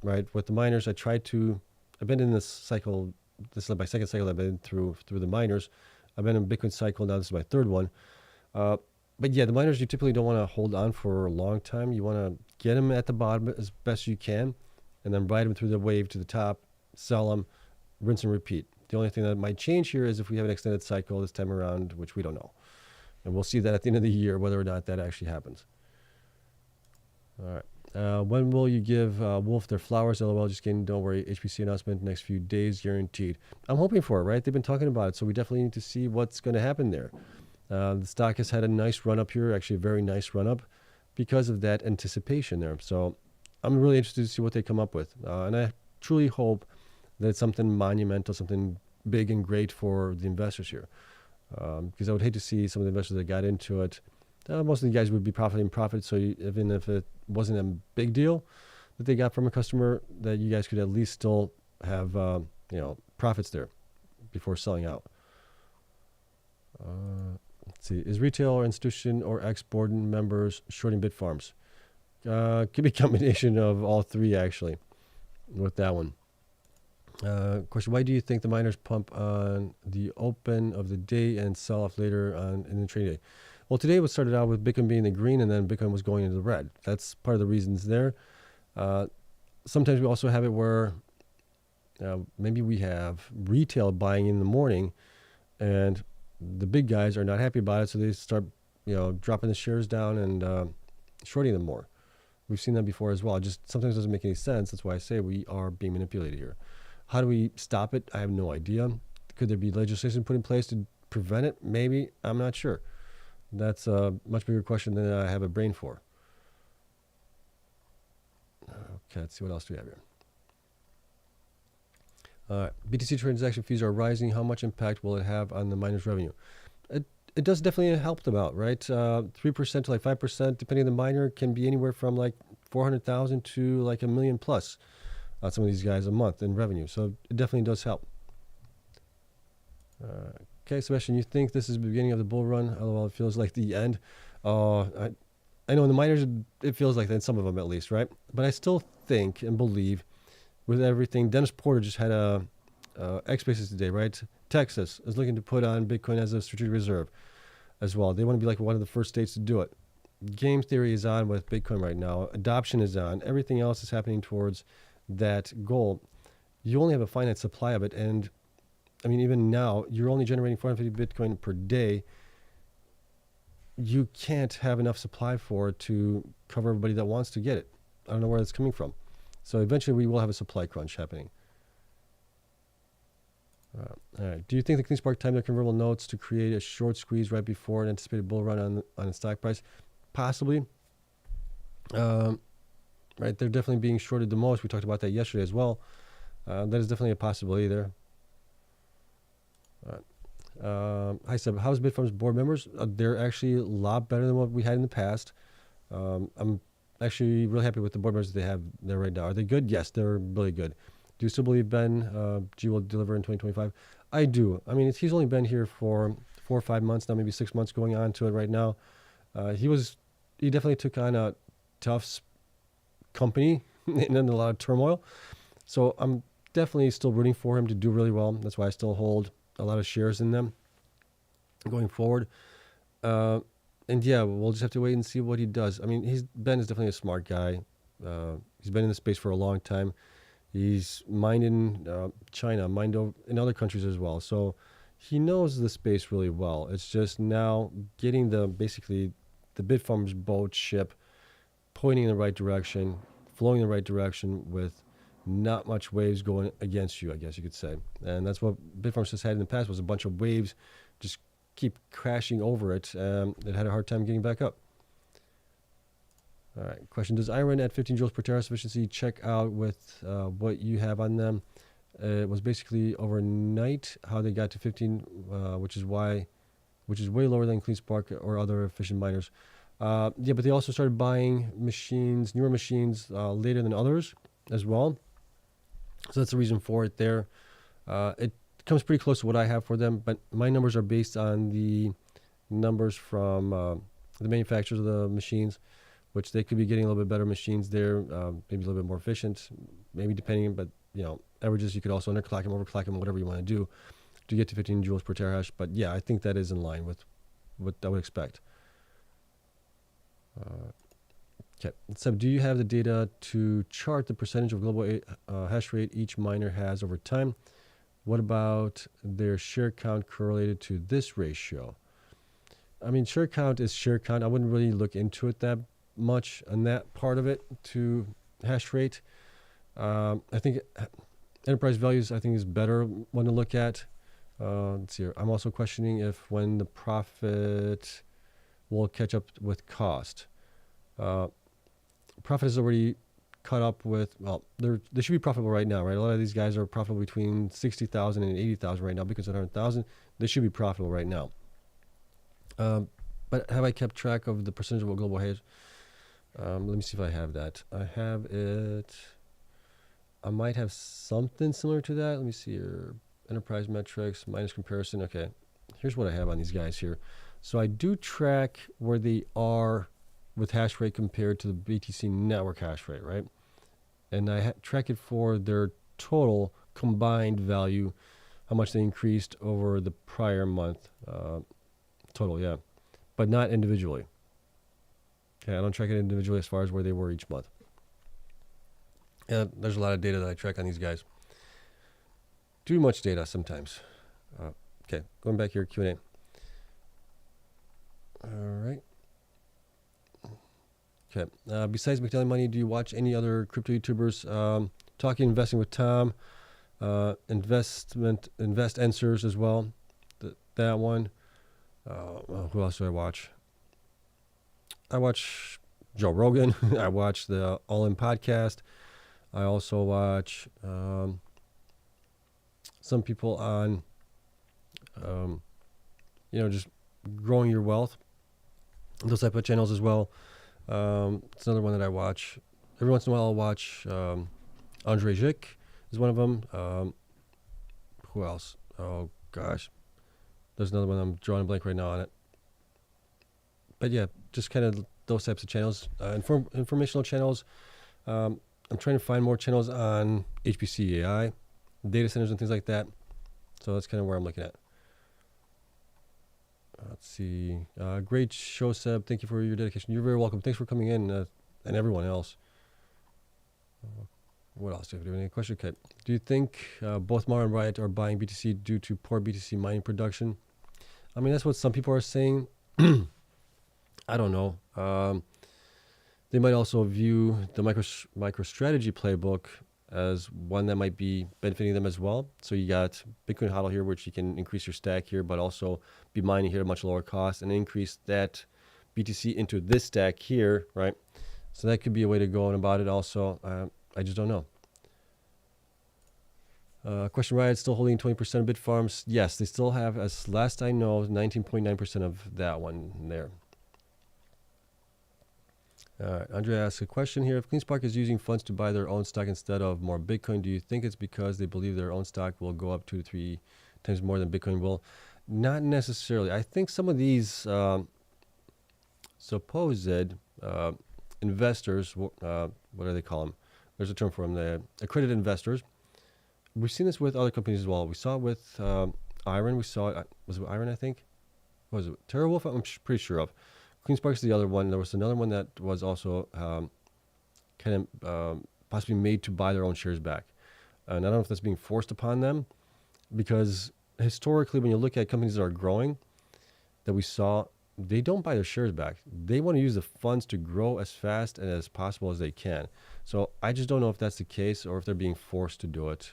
Right, with the miners, I've been in this cycle. This is my second cycle I've been through the miners. I've been in Bitcoin cycle now. This is my third one. But yeah, the miners, you typically don't want to hold on for a long time. You want to get them at the bottom as best you can, and then ride them through the wave to the top, sell them, rinse and repeat. The only thing that might change here is if we have an extended cycle this time around, which we don't know. And we'll see that at the end of the year, whether or not that actually happens. All right. When will you give Wolf their flowers? LOL, just kidding. Don't worry. HPC announcement next few days, guaranteed. I'm hoping for it, right? They've been talking about it, so we definitely need to see what's going to happen there. The stock has had a nice run up here, actually a very nice run up, because of that anticipation there. So I'm really interested to see what they come up with. And I truly hope that it's something monumental, something big and great for the investors here. Because I would hate to see some of the investors that got into it. Most of the guys would be profiting profit, so even if it wasn't a big deal that they got from a customer, that you guys could at least still have profits there before selling out. Let's see. Is retail or institution or ex-board members shorting Bitfarms? Could be a combination of all three, actually, with that one. Question, why do you think the miners pump on the open of the day and sell off later on in the trading day? Well, today it started out with Bitcoin being the green, and then Bitcoin was going into the red. That's part of the reasons there. Sometimes we also have it where maybe we have retail buying in the morning, and the big guys are not happy about it, so they start dropping the shares down and shorting them more. We've seen that before as well. It just sometimes doesn't make any sense. That's why I say we are being manipulated here. How do we stop it? I have no idea. Could there be legislation put in place to prevent it? Maybe. I'm not sure. That's a much bigger question than I have a brain for. Okay, let's see what else do we have here. All right, BTC transaction fees are rising. How much impact will it have on the miners' revenue? It does definitely help them out, right? 3% to like 5%, depending on the miner, can be anywhere from like 400,000 to like $1 million plus. Some of these guys a month in revenue, so it definitely does help. Okay, Sebastian, you think this is the beginning of the bull run? LOL, it feels like the end. I know in the miners it feels like that, in some of them at least, right? But I still think and believe with everything. Dennis Porter just had a X Spaces today, right? Texas is looking to put on Bitcoin as a strategic reserve as well. They want to be like one of the first states to do it. Game theory is on with Bitcoin right now. Adoption is on. Everything else is happening towards that goal. You only have a finite supply of it, and I mean, even now, you're only generating 450 Bitcoin per day. You can't have enough supply for it to cover everybody that wants to get it. I don't know where that's coming from. So eventually we will have a supply crunch happening. All right. Do you think the Cleanspark timed their convertible notes to create a short squeeze right before an anticipated bull run on the stock price? Possibly. Right, they're definitely being shorted the most. We talked about that yesterday as well. That is definitely a possibility there. Hi, Seb. How's Bitfarms board members? They're actually a lot better than what we had in the past. I'm actually really happy with the board members that they have there right now. Are they good? Yes, they're really good. Do you still believe Ben G will deliver in 2025? I do. I mean, he's only been here for 4 or 5 months now, maybe 6 months going on to it right now. He definitely took on a tough company and a lot of turmoil. So I'm definitely still rooting for him to do really well. That's why I still hold a lot of shares in them going forward. And yeah, we'll just have to wait and see what he does. I mean, Ben is definitely a smart guy. He's been in the space for a long time. He's mined in China, mined in other countries as well. So he knows the space really well. It's just now getting basically the Bitfarms boat ship pointing in the right direction, flowing in the right direction with not much waves going against you, I guess you could say. And that's what Bitfarms has had in the past, was a bunch of waves just keep crashing over it. It had a hard time getting back up. All right, question. Does IREN at 15 joules per terahash efficiency check out with what you have on them? It was basically overnight how they got to 15, which is way lower than Cleanspark or other efficient miners. Yeah, but they also started buying machines, newer machines, later than others as well. So that's the reason for it there. It comes pretty close to what I have for them, but my numbers are based on the numbers from the manufacturers of the machines, which they could be getting a little bit better machines there, maybe a little bit more efficient, maybe depending, but averages, you could also underclock them, overclock them, whatever you want to do to get to 15 joules per terahash. But yeah, I think that is in line with what I would expect. Okay. So do you have the data to chart the percentage of global hash rate each miner has over time? What about their share count correlated to this ratio? I mean, share count is share count. I wouldn't really look into it that much on that part of it to hash rate. I think enterprise values, I think, is better one to look at. Let's see here. I'm also questioning if when the profit will catch up with cost. Profit is already caught up with, well, they should be profitable right now, right? A lot of these guys are profitable between 60,000 and 80,000 right now because of 100,000. They should be profitable right now. But have I kept track of the percentage of global hash? Let me see if I have that. I have it. I might have something similar to that. Let me see here. Enterprise metrics minus comparison. Okay, here's what I have on these guys here. So I do track where they are with hash rate compared to the BTC network hash rate, right? And I track it for their total combined value, how much they increased over the prior month total, yeah, but not individually. Okay, I don't track it individually as far as where they were each month. Yeah, there's a lot of data that I track on these guys. Too much data sometimes. Okay, going back here, Q&A. All right. Okay. Besides McDonald Money, do you watch any other crypto YouTubers? Talking Investing with Tom, Invest Answers as well. That one. Who else do I watch? I watch Joe Rogan. I watch the All In podcast. I also watch some people on, just growing your wealth. Those type of channels as well. It's another one that I watch. Every once in a while I'll watch Andre Zick is one of them. Who else? Oh, gosh. There's another one. I'm drawing a blank right now on it. But yeah, just kind of those types of channels. Informational channels. I'm trying to find more channels on HPC AI, data centers and things like that. So that's kind of where I'm looking at. Let's see. Great show, Seb. Thank you for your dedication. You're very welcome. Thanks for coming in, and everyone else. What else do you have? Any question? Okay. Do you think both Mawson and Riot are buying BTC due to poor BTC mining production? I mean, that's what some people are saying. I don't know. They might also view the MicroStrategy playbook as one that might be benefiting them as well. So you got Bitcoin HODL here, which you can increase your stack here, but also be mining here at a much lower cost and increase that BTC into this stack here, right? So that could be a way to go on about it also. I just don't know. Question: Riot still holding 20% of Bitfarms? Yes, they still have, as last I know, 19.9% of that one there. Andre asks a question here. If Cleanspark is using funds to buy their own stock instead of more Bitcoin, do you think it's because they believe their own stock will go up 2 to 3 times more than Bitcoin will? Not necessarily. I think some of these supposed investors, what do they call them? There's a term for them, the accredited investors. We've seen this with other companies as well. We saw it with IREN. We saw it, was it IREN, I think? What was it? TerraWolf, I'm pretty sure of. Cleanspark is the other one. There was another one that was also possibly made to buy their own shares back. And I don't know if that's being forced upon them, because historically, when you look at companies that are growing, that we saw, they don't buy their shares back. They want to use the funds to grow as fast and as possible as they can. So I just don't know if that's the case or if they're being forced to do it,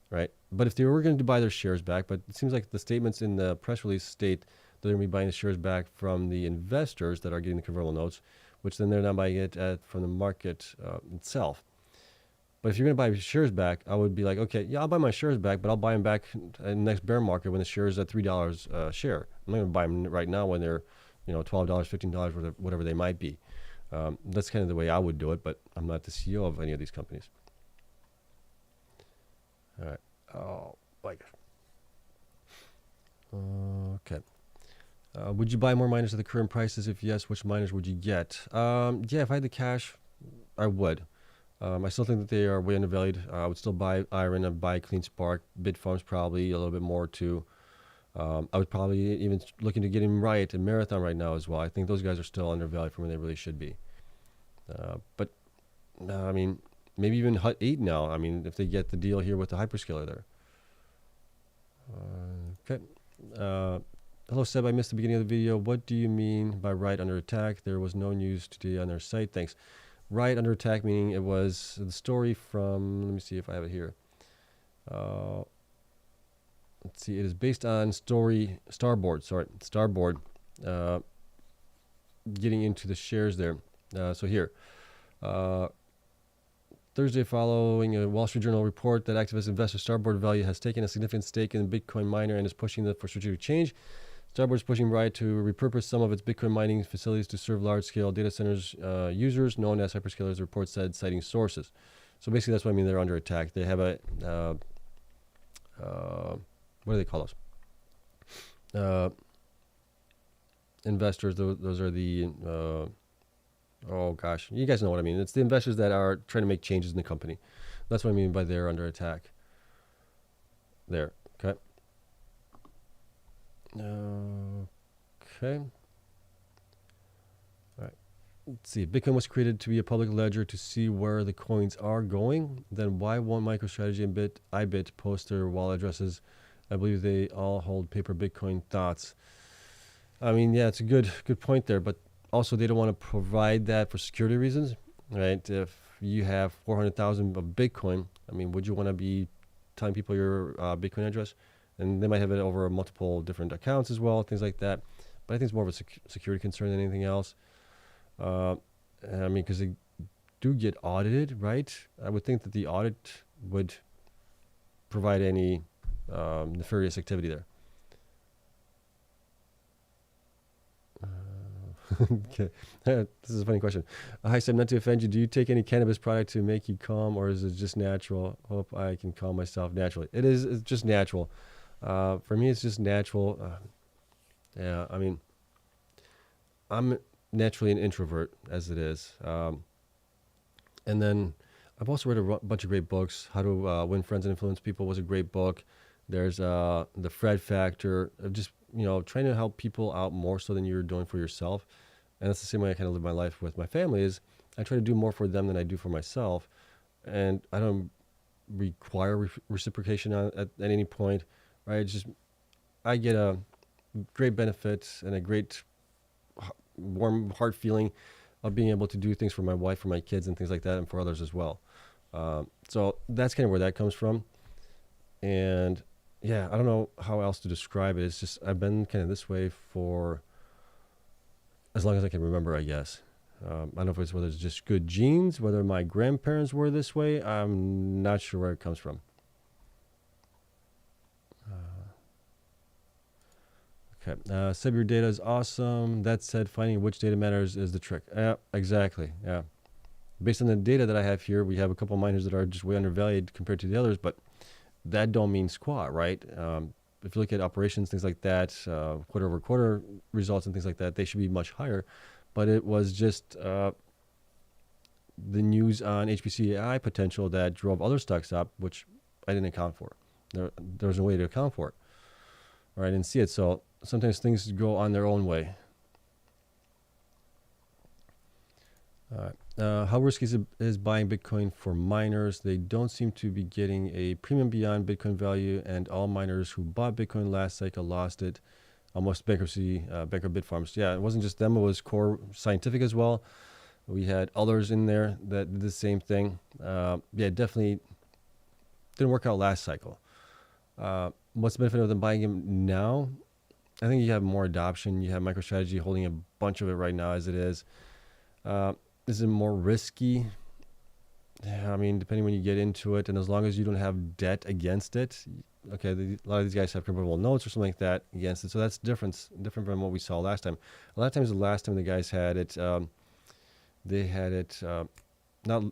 right? But if they were going to buy their shares back, but it seems like the statements in the press release state they're going to be buying the shares back from the investors that are getting the convertible notes, which then they're not buying it from the market itself. But if you're going to buy shares back, I would be like, okay, yeah, I'll buy my shares back, but I'll buy them back in the next bear market when the share is at $3 a share. I'm not going to buy them right now when they're, $12, $15, whatever they might be. That's kind of the way I would do it, but I'm not the CEO of any of these companies. All right. Oh, my gosh. Okay. Would you buy more miners at the current prices? If yes, which miners would you get? Yeah, if I had the cash, I would. I still think that they are way undervalued. I would still buy IREN, I'd buy Cleanspark, Bitfarms probably a little bit more too. I would probably even looking to get in Riot and Marathon right now as well. I think those guys are still undervalued from where they really should be. But I mean, maybe even Hut 8 now. I mean, if they get the deal here with the hyperscaler there. Okay. Hello, Seb. I missed the beginning of the video. What do you mean by Riot under attack? There was no news today on their site. Thanks. Riot under attack, meaning it was the story from, let me see if I have it here. Let's see. It is based on Starboard, getting into the shares there. So here. Thursday, following a Wall Street Journal report that activist investor Starboard Value has taken a significant stake in the Bitcoin miner and is pushing for strategic change. Starboard is pushing Riot to repurpose some of its Bitcoin mining facilities to serve large-scale data centers users, known as hyperscalers, the report said, citing sources. So basically, that's what I mean. They're under attack. They have a what do they call those? Investors. Those are the oh gosh, you guys know what I mean. It's the investors that are trying to make changes in the company. That's what I mean by they're under attack. There, okay. Okay. All right. Let's see. Bitcoin was created to be a public ledger to see where the coins are going. Then why won't MicroStrategy and IBIT post their wallet addresses? I believe they all hold paper Bitcoin thoughts. I mean, yeah, it's a good point there, but also, they don't want to provide that for security reasons, right? If you have 400,000 of Bitcoin, I mean, would you want to be telling people your Bitcoin address? And they might have it over multiple different accounts as well, things like that. But I think it's more of a security concern than anything else. I mean, because they do get audited, right? I would think that the audit would provide any nefarious activity there. Okay, this is a funny question. Hi, Sam, not to offend you. Do you take any cannabis product to make you calm, or is it just natural? Hope I can calm myself naturally. It's just natural. For me, it's just natural. Yeah, I mean, I'm naturally an introvert as it is. And then I've also read a bunch of great books. How to Win Friends and Influence People was a great book. There's the Fred Factor of just, trying to help people out more so than you're doing for yourself. And that's the same way I kind of live my life with my family is I try to do more for them than I do for myself. And I don't require reciprocation at any point, right? It's just, I get a great benefit and a great warm heart feeling of being able to do things for my wife, for my kids and things like that, and for others as well. So that's kind of where that comes from. And yeah, I don't know how else to describe it. It's just, I've been kind of this way for as long as I can remember, I guess. I don't know if it's whether it's just good genes, whether my grandparents were this way. I'm not sure where it comes from. Okay. Seb, your data is awesome. That said, finding which data matters is the trick. Yeah, exactly. Yeah. Based on the data that I have here, we have a couple of miners that are just way undervalued compared to the others, but that don't mean squat, right? If you look at operations, things like that, quarter-over-quarter results and things like that, they should be much higher. But it was just the news on HPC AI potential that drove other stocks up, which I didn't account for. There was no way to account for it, or I didn't see it. So sometimes things go on their own way. All right. How risky is buying Bitcoin for miners? They don't seem to be getting a premium beyond Bitcoin value, and all miners who bought Bitcoin last cycle lost it. Almost bankruptcy, bankrupt Bitfarms. Yeah, it wasn't just them, it was Core Scientific as well. We had others in there that did the same thing. Yeah, definitely didn't work out last cycle. What's the benefit of them buying them now? I think you have more adoption. You have MicroStrategy holding a bunch of it right now as it is. Is it more risky? Yeah, I mean, depending when you get into it, and as long as you don't have debt against it, okay, a lot of these guys have convertible notes or something like that against it, so that's different from what we saw last time. A lot of times, the last time the guys had it, they had it it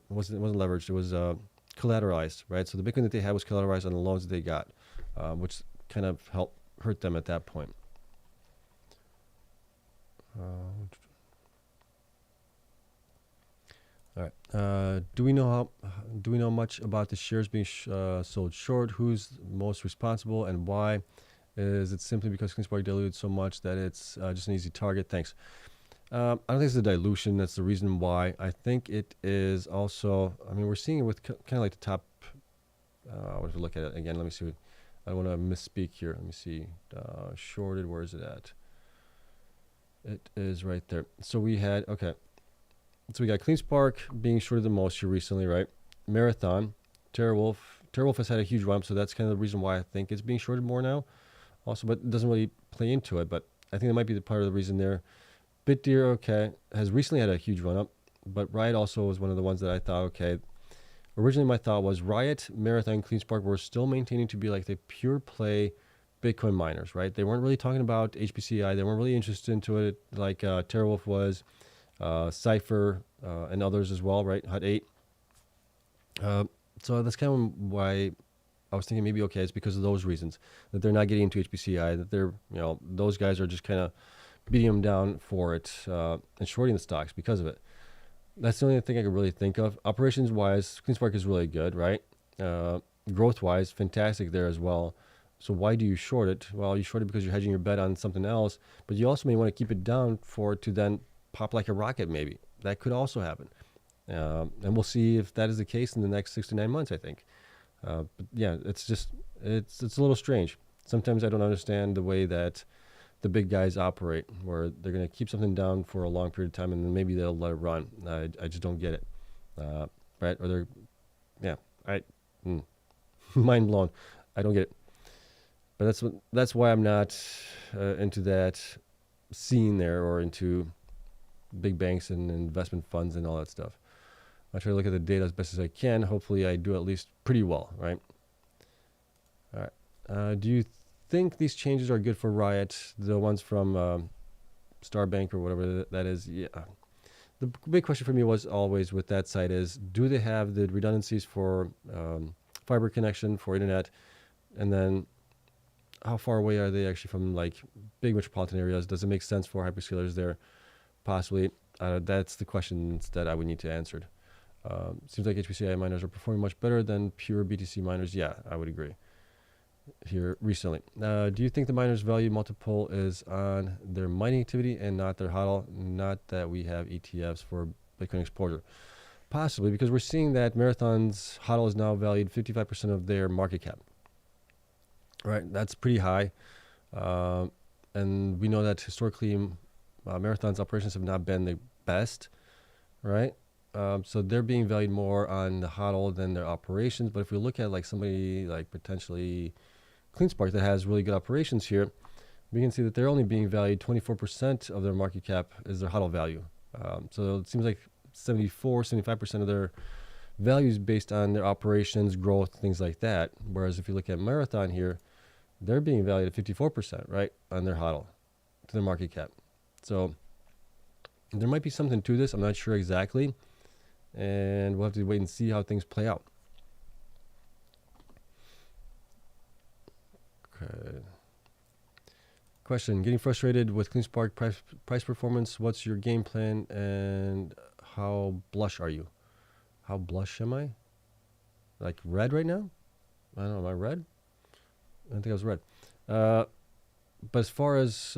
wasn't leveraged, it was collateralized, right? So the Bitcoin that they had was collateralized on the loans that they got, which kind of helped hurt them at that point. All right. Do we know much about the shares being sold short? Who's most responsible and why? Is it simply because Cleanspark diluted so much that it's just an easy target? Thanks. I don't think it's the dilution. That's the reason why. I think it is also, I mean, we're seeing it with kind of like the top. I want to look at it again. Let me see. I don't want to misspeak here. Let me see. Shorted, where is it at? It is right there. So we had, okay. So we got Cleanspark being shorted the most here recently, right? Marathon, TeraWolf. TeraWolf has had a huge run, so that's kind of the reason why I think it's being shorted more now. Also, but it doesn't really play into it, but I think that might be the part of the reason there. BitDeer, okay, has recently had a huge run up, but Riot also was one of the ones that I thought, okay. Originally, my thought was Riot, Marathon, Cleanspark were still maintaining to be like the pure play Bitcoin miners, right? They weren't really talking about HPCI. They weren't really interested into it like TeraWolf was, Cypher, and others as well, right? Hut 8. So that's kind of why I was thinking maybe, okay, it's because of those reasons that they're not getting into HPCI, that they're, those guys are just kind of beating them down for it and shorting the stocks because of it. That's the only thing I could really think of. Operations-wise, CleanSpark is really good, right? Growth-wise, fantastic there as well. So why do you short it? Well, you short it because you're hedging your bet on something else, but you also may want to keep it down for it to then pop like a rocket maybe. That could also happen. And we'll see if that is the case in the next 6 to 9 months, I think. But yeah, it's a little strange. Sometimes I don't understand the way that the big guys operate, where they're going to keep something down for a long period of time and then maybe they'll let it run. I just don't get it. Right? Or they're, yeah, mind blown. I don't get it. But that's why I'm not into that scene there, or into big banks and investment funds and all that stuff. I try to look at the data as best as I can. Hopefully I do at least pretty well, right? All right. Do you think these changes are good for Riot, the ones from Starbank or whatever that is? Yeah. The big question for me was always with that site is, do they have the redundancies for fiber connection, for internet? And then how far away are they actually from like big metropolitan areas? Does it make sense for hyperscalers there? Possibly. That's the questions that I would need to answer. Seems like HPCI miners are performing much better than pure BTC miners. Yeah, I would agree. Here recently. Do you think the miners' value multiple is on their mining activity and not their HODL? Not that we have ETFs for Bitcoin exposure. Possibly, because we're seeing that Marathon's HODL is now valued 55% of their market cap. Right, that's pretty high. And we know that historically Marathon's operations have not been the best, right? So they're being valued more on the HODL than their operations. But if we look at like somebody like potentially Cleanspark that has really good operations here, we can see that they're only being valued 24% of their market cap is their HODL value. So it seems like 75% of their value is based on their operations, growth, things like that. Whereas if you look at Marathon here, they're being valued at 54%, right, on their HODL to their market cap. So there might be something to this. I'm not sure exactly. And we'll have to wait and see how things play out. Okay. Question: getting frustrated with Cleanspark price performance. What's your game plan and how blush are you? How blush am I? Like red right now? I don't know. Am I red? I think I was red. But as far as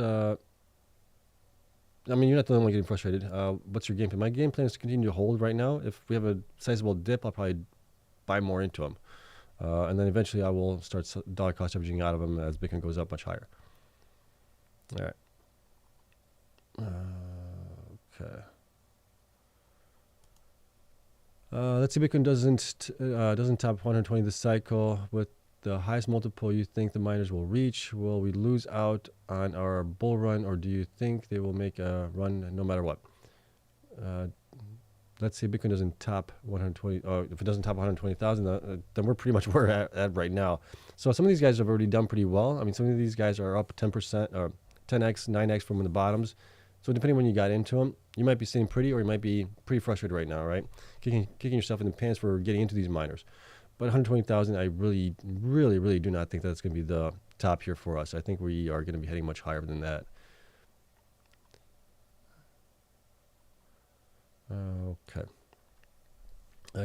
I mean, you're not the only one getting frustrated. What's your game plan? My game plan is to continue to hold right now. If we have a sizable dip, I'll probably buy more into them. And then eventually I will start dollar cost averaging out of them as Bitcoin goes up much higher. All right. Okay. Let's see. Bitcoin doesn't top 120 this cycle. With the highest multiple you think the miners will reach, will we lose out on our bull run, or do you think they will make a run no matter what? Let's say Bitcoin doesn't top 120. If it doesn't top 120,000, then we're pretty much where we're at right now. So some of these guys have already done pretty well. I mean, some of these guys are up 10% or 10x, 9x from the bottoms. So depending when you got into them, you might be sitting pretty, or you might be pretty frustrated right now, right? Kicking yourself in the pants for getting into these miners. But 120,000, I really, really, really do not think that's going to be the top here for us. I think we are going to be heading much higher than that. Okay.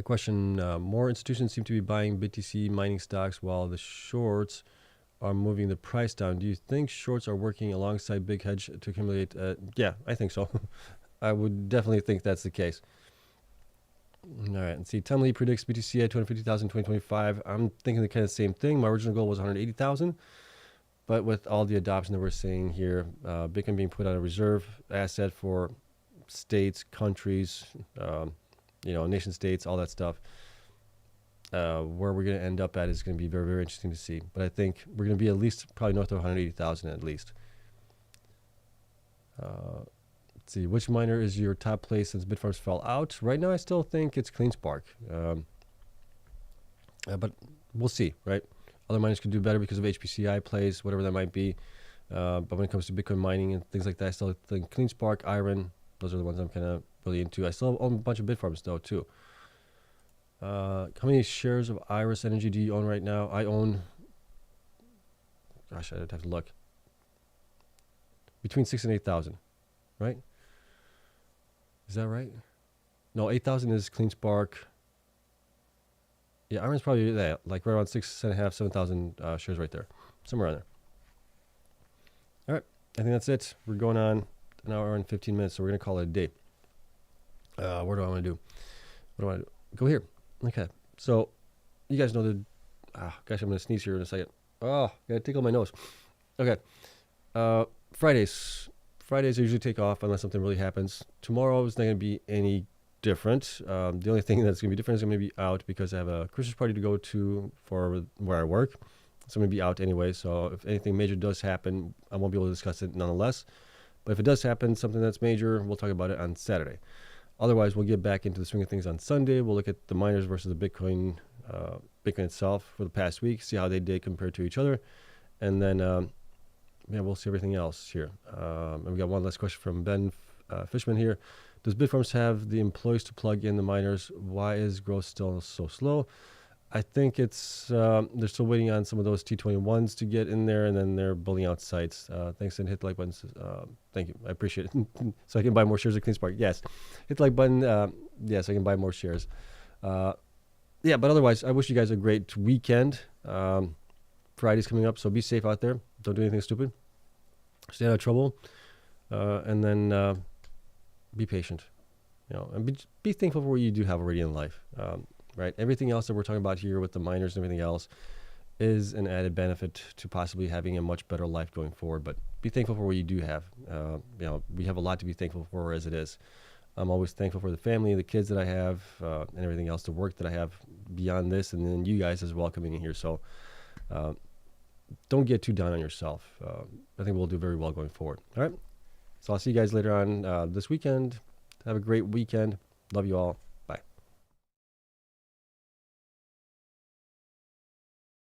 Question, more institutions seem to be buying BTC mining stocks while the shorts are moving the price down. Do you think shorts are working alongside big hedge to accumulate? Yeah, I think so. I would definitely think that's the case. All right, and see, Tom Lee predicts BTC at 250,000 2025. I'm thinking the kind of same thing. My original goal was 180,000, but with all the adoption that we're seeing here, Bitcoin being put on a reserve asset for states, countries, nation states, all that stuff, where we're going to end up at is going to be very, very interesting to see. But I think we're going to be at least probably north of 180,000 at least. Let's see, which miner is your top place since Bitfarms fell out? Right now, I still think it's Cleanspark. But we'll see, right? Other miners could do better because of HPCI plays, whatever that might be. But when it comes to Bitcoin mining and things like that, I still think Cleanspark, IREN, those are the ones I'm kind of really into. I still own a bunch of Bitfarms though, too. How many shares of Iris Energy do you own right now? I own, gosh, I'd have to look. Between 6,000 and 8,000, right? Is that right? No, 8,000 is Cleanspark. Yeah, Iron's probably that, like right around 6.5, 7,000 shares right there, somewhere around there. All right, I think that's it. We're going on an hour and 15 minutes, so we're gonna call it a day. What do I want to do? What do I want to do? Go here. Okay, so you guys know the. Gosh, I'm gonna sneeze here in a second. Oh, gotta tickle my nose. Okay, Fridays I usually take off unless something really happens. Tomorrow is not going to be any different. The only thing that's going to be different is I'm going to be out because I have a Christmas party to go to for where I work. So I'm going to be out anyway. So if anything major does happen, I won't be able to discuss it nonetheless. But if it does happen, something that's major, we'll talk about it on Saturday. Otherwise, we'll get back into the swing of things on Sunday. We'll look at the miners versus the Bitcoin itself for the past week, see how they did compared to each other. And then... we'll see everything else here. And we got one last question from Ben Fishman here. Does Bitfarms have the employees to plug in the miners? Why is growth still so slow? I think it's they're still waiting on some of those T21s to get in there, and then they're building out sites. Thanks, and hit the like button. Thank you. I appreciate it. So I can buy more shares of Cleanspark. Yes. Hit the like button. Yes, I can buy more shares. Yeah, but otherwise, I wish you guys a great weekend. Friday's coming up, so be safe out there. Don't do anything stupid. Stay out of trouble, and then be patient. And be thankful for what you do have already in life. Right? Everything else that we're talking about here with the miners and everything else is an added benefit to possibly having a much better life going forward. But be thankful for what you do have. We have a lot to be thankful for as it is. I'm always thankful for the family, the kids that I have, and everything else, the work that I have beyond this, and then you guys as well coming in here. So don't get too down on yourself. I think we'll do very well going forward. All right. So I'll see you guys later on this weekend. Have a great weekend. Love you all.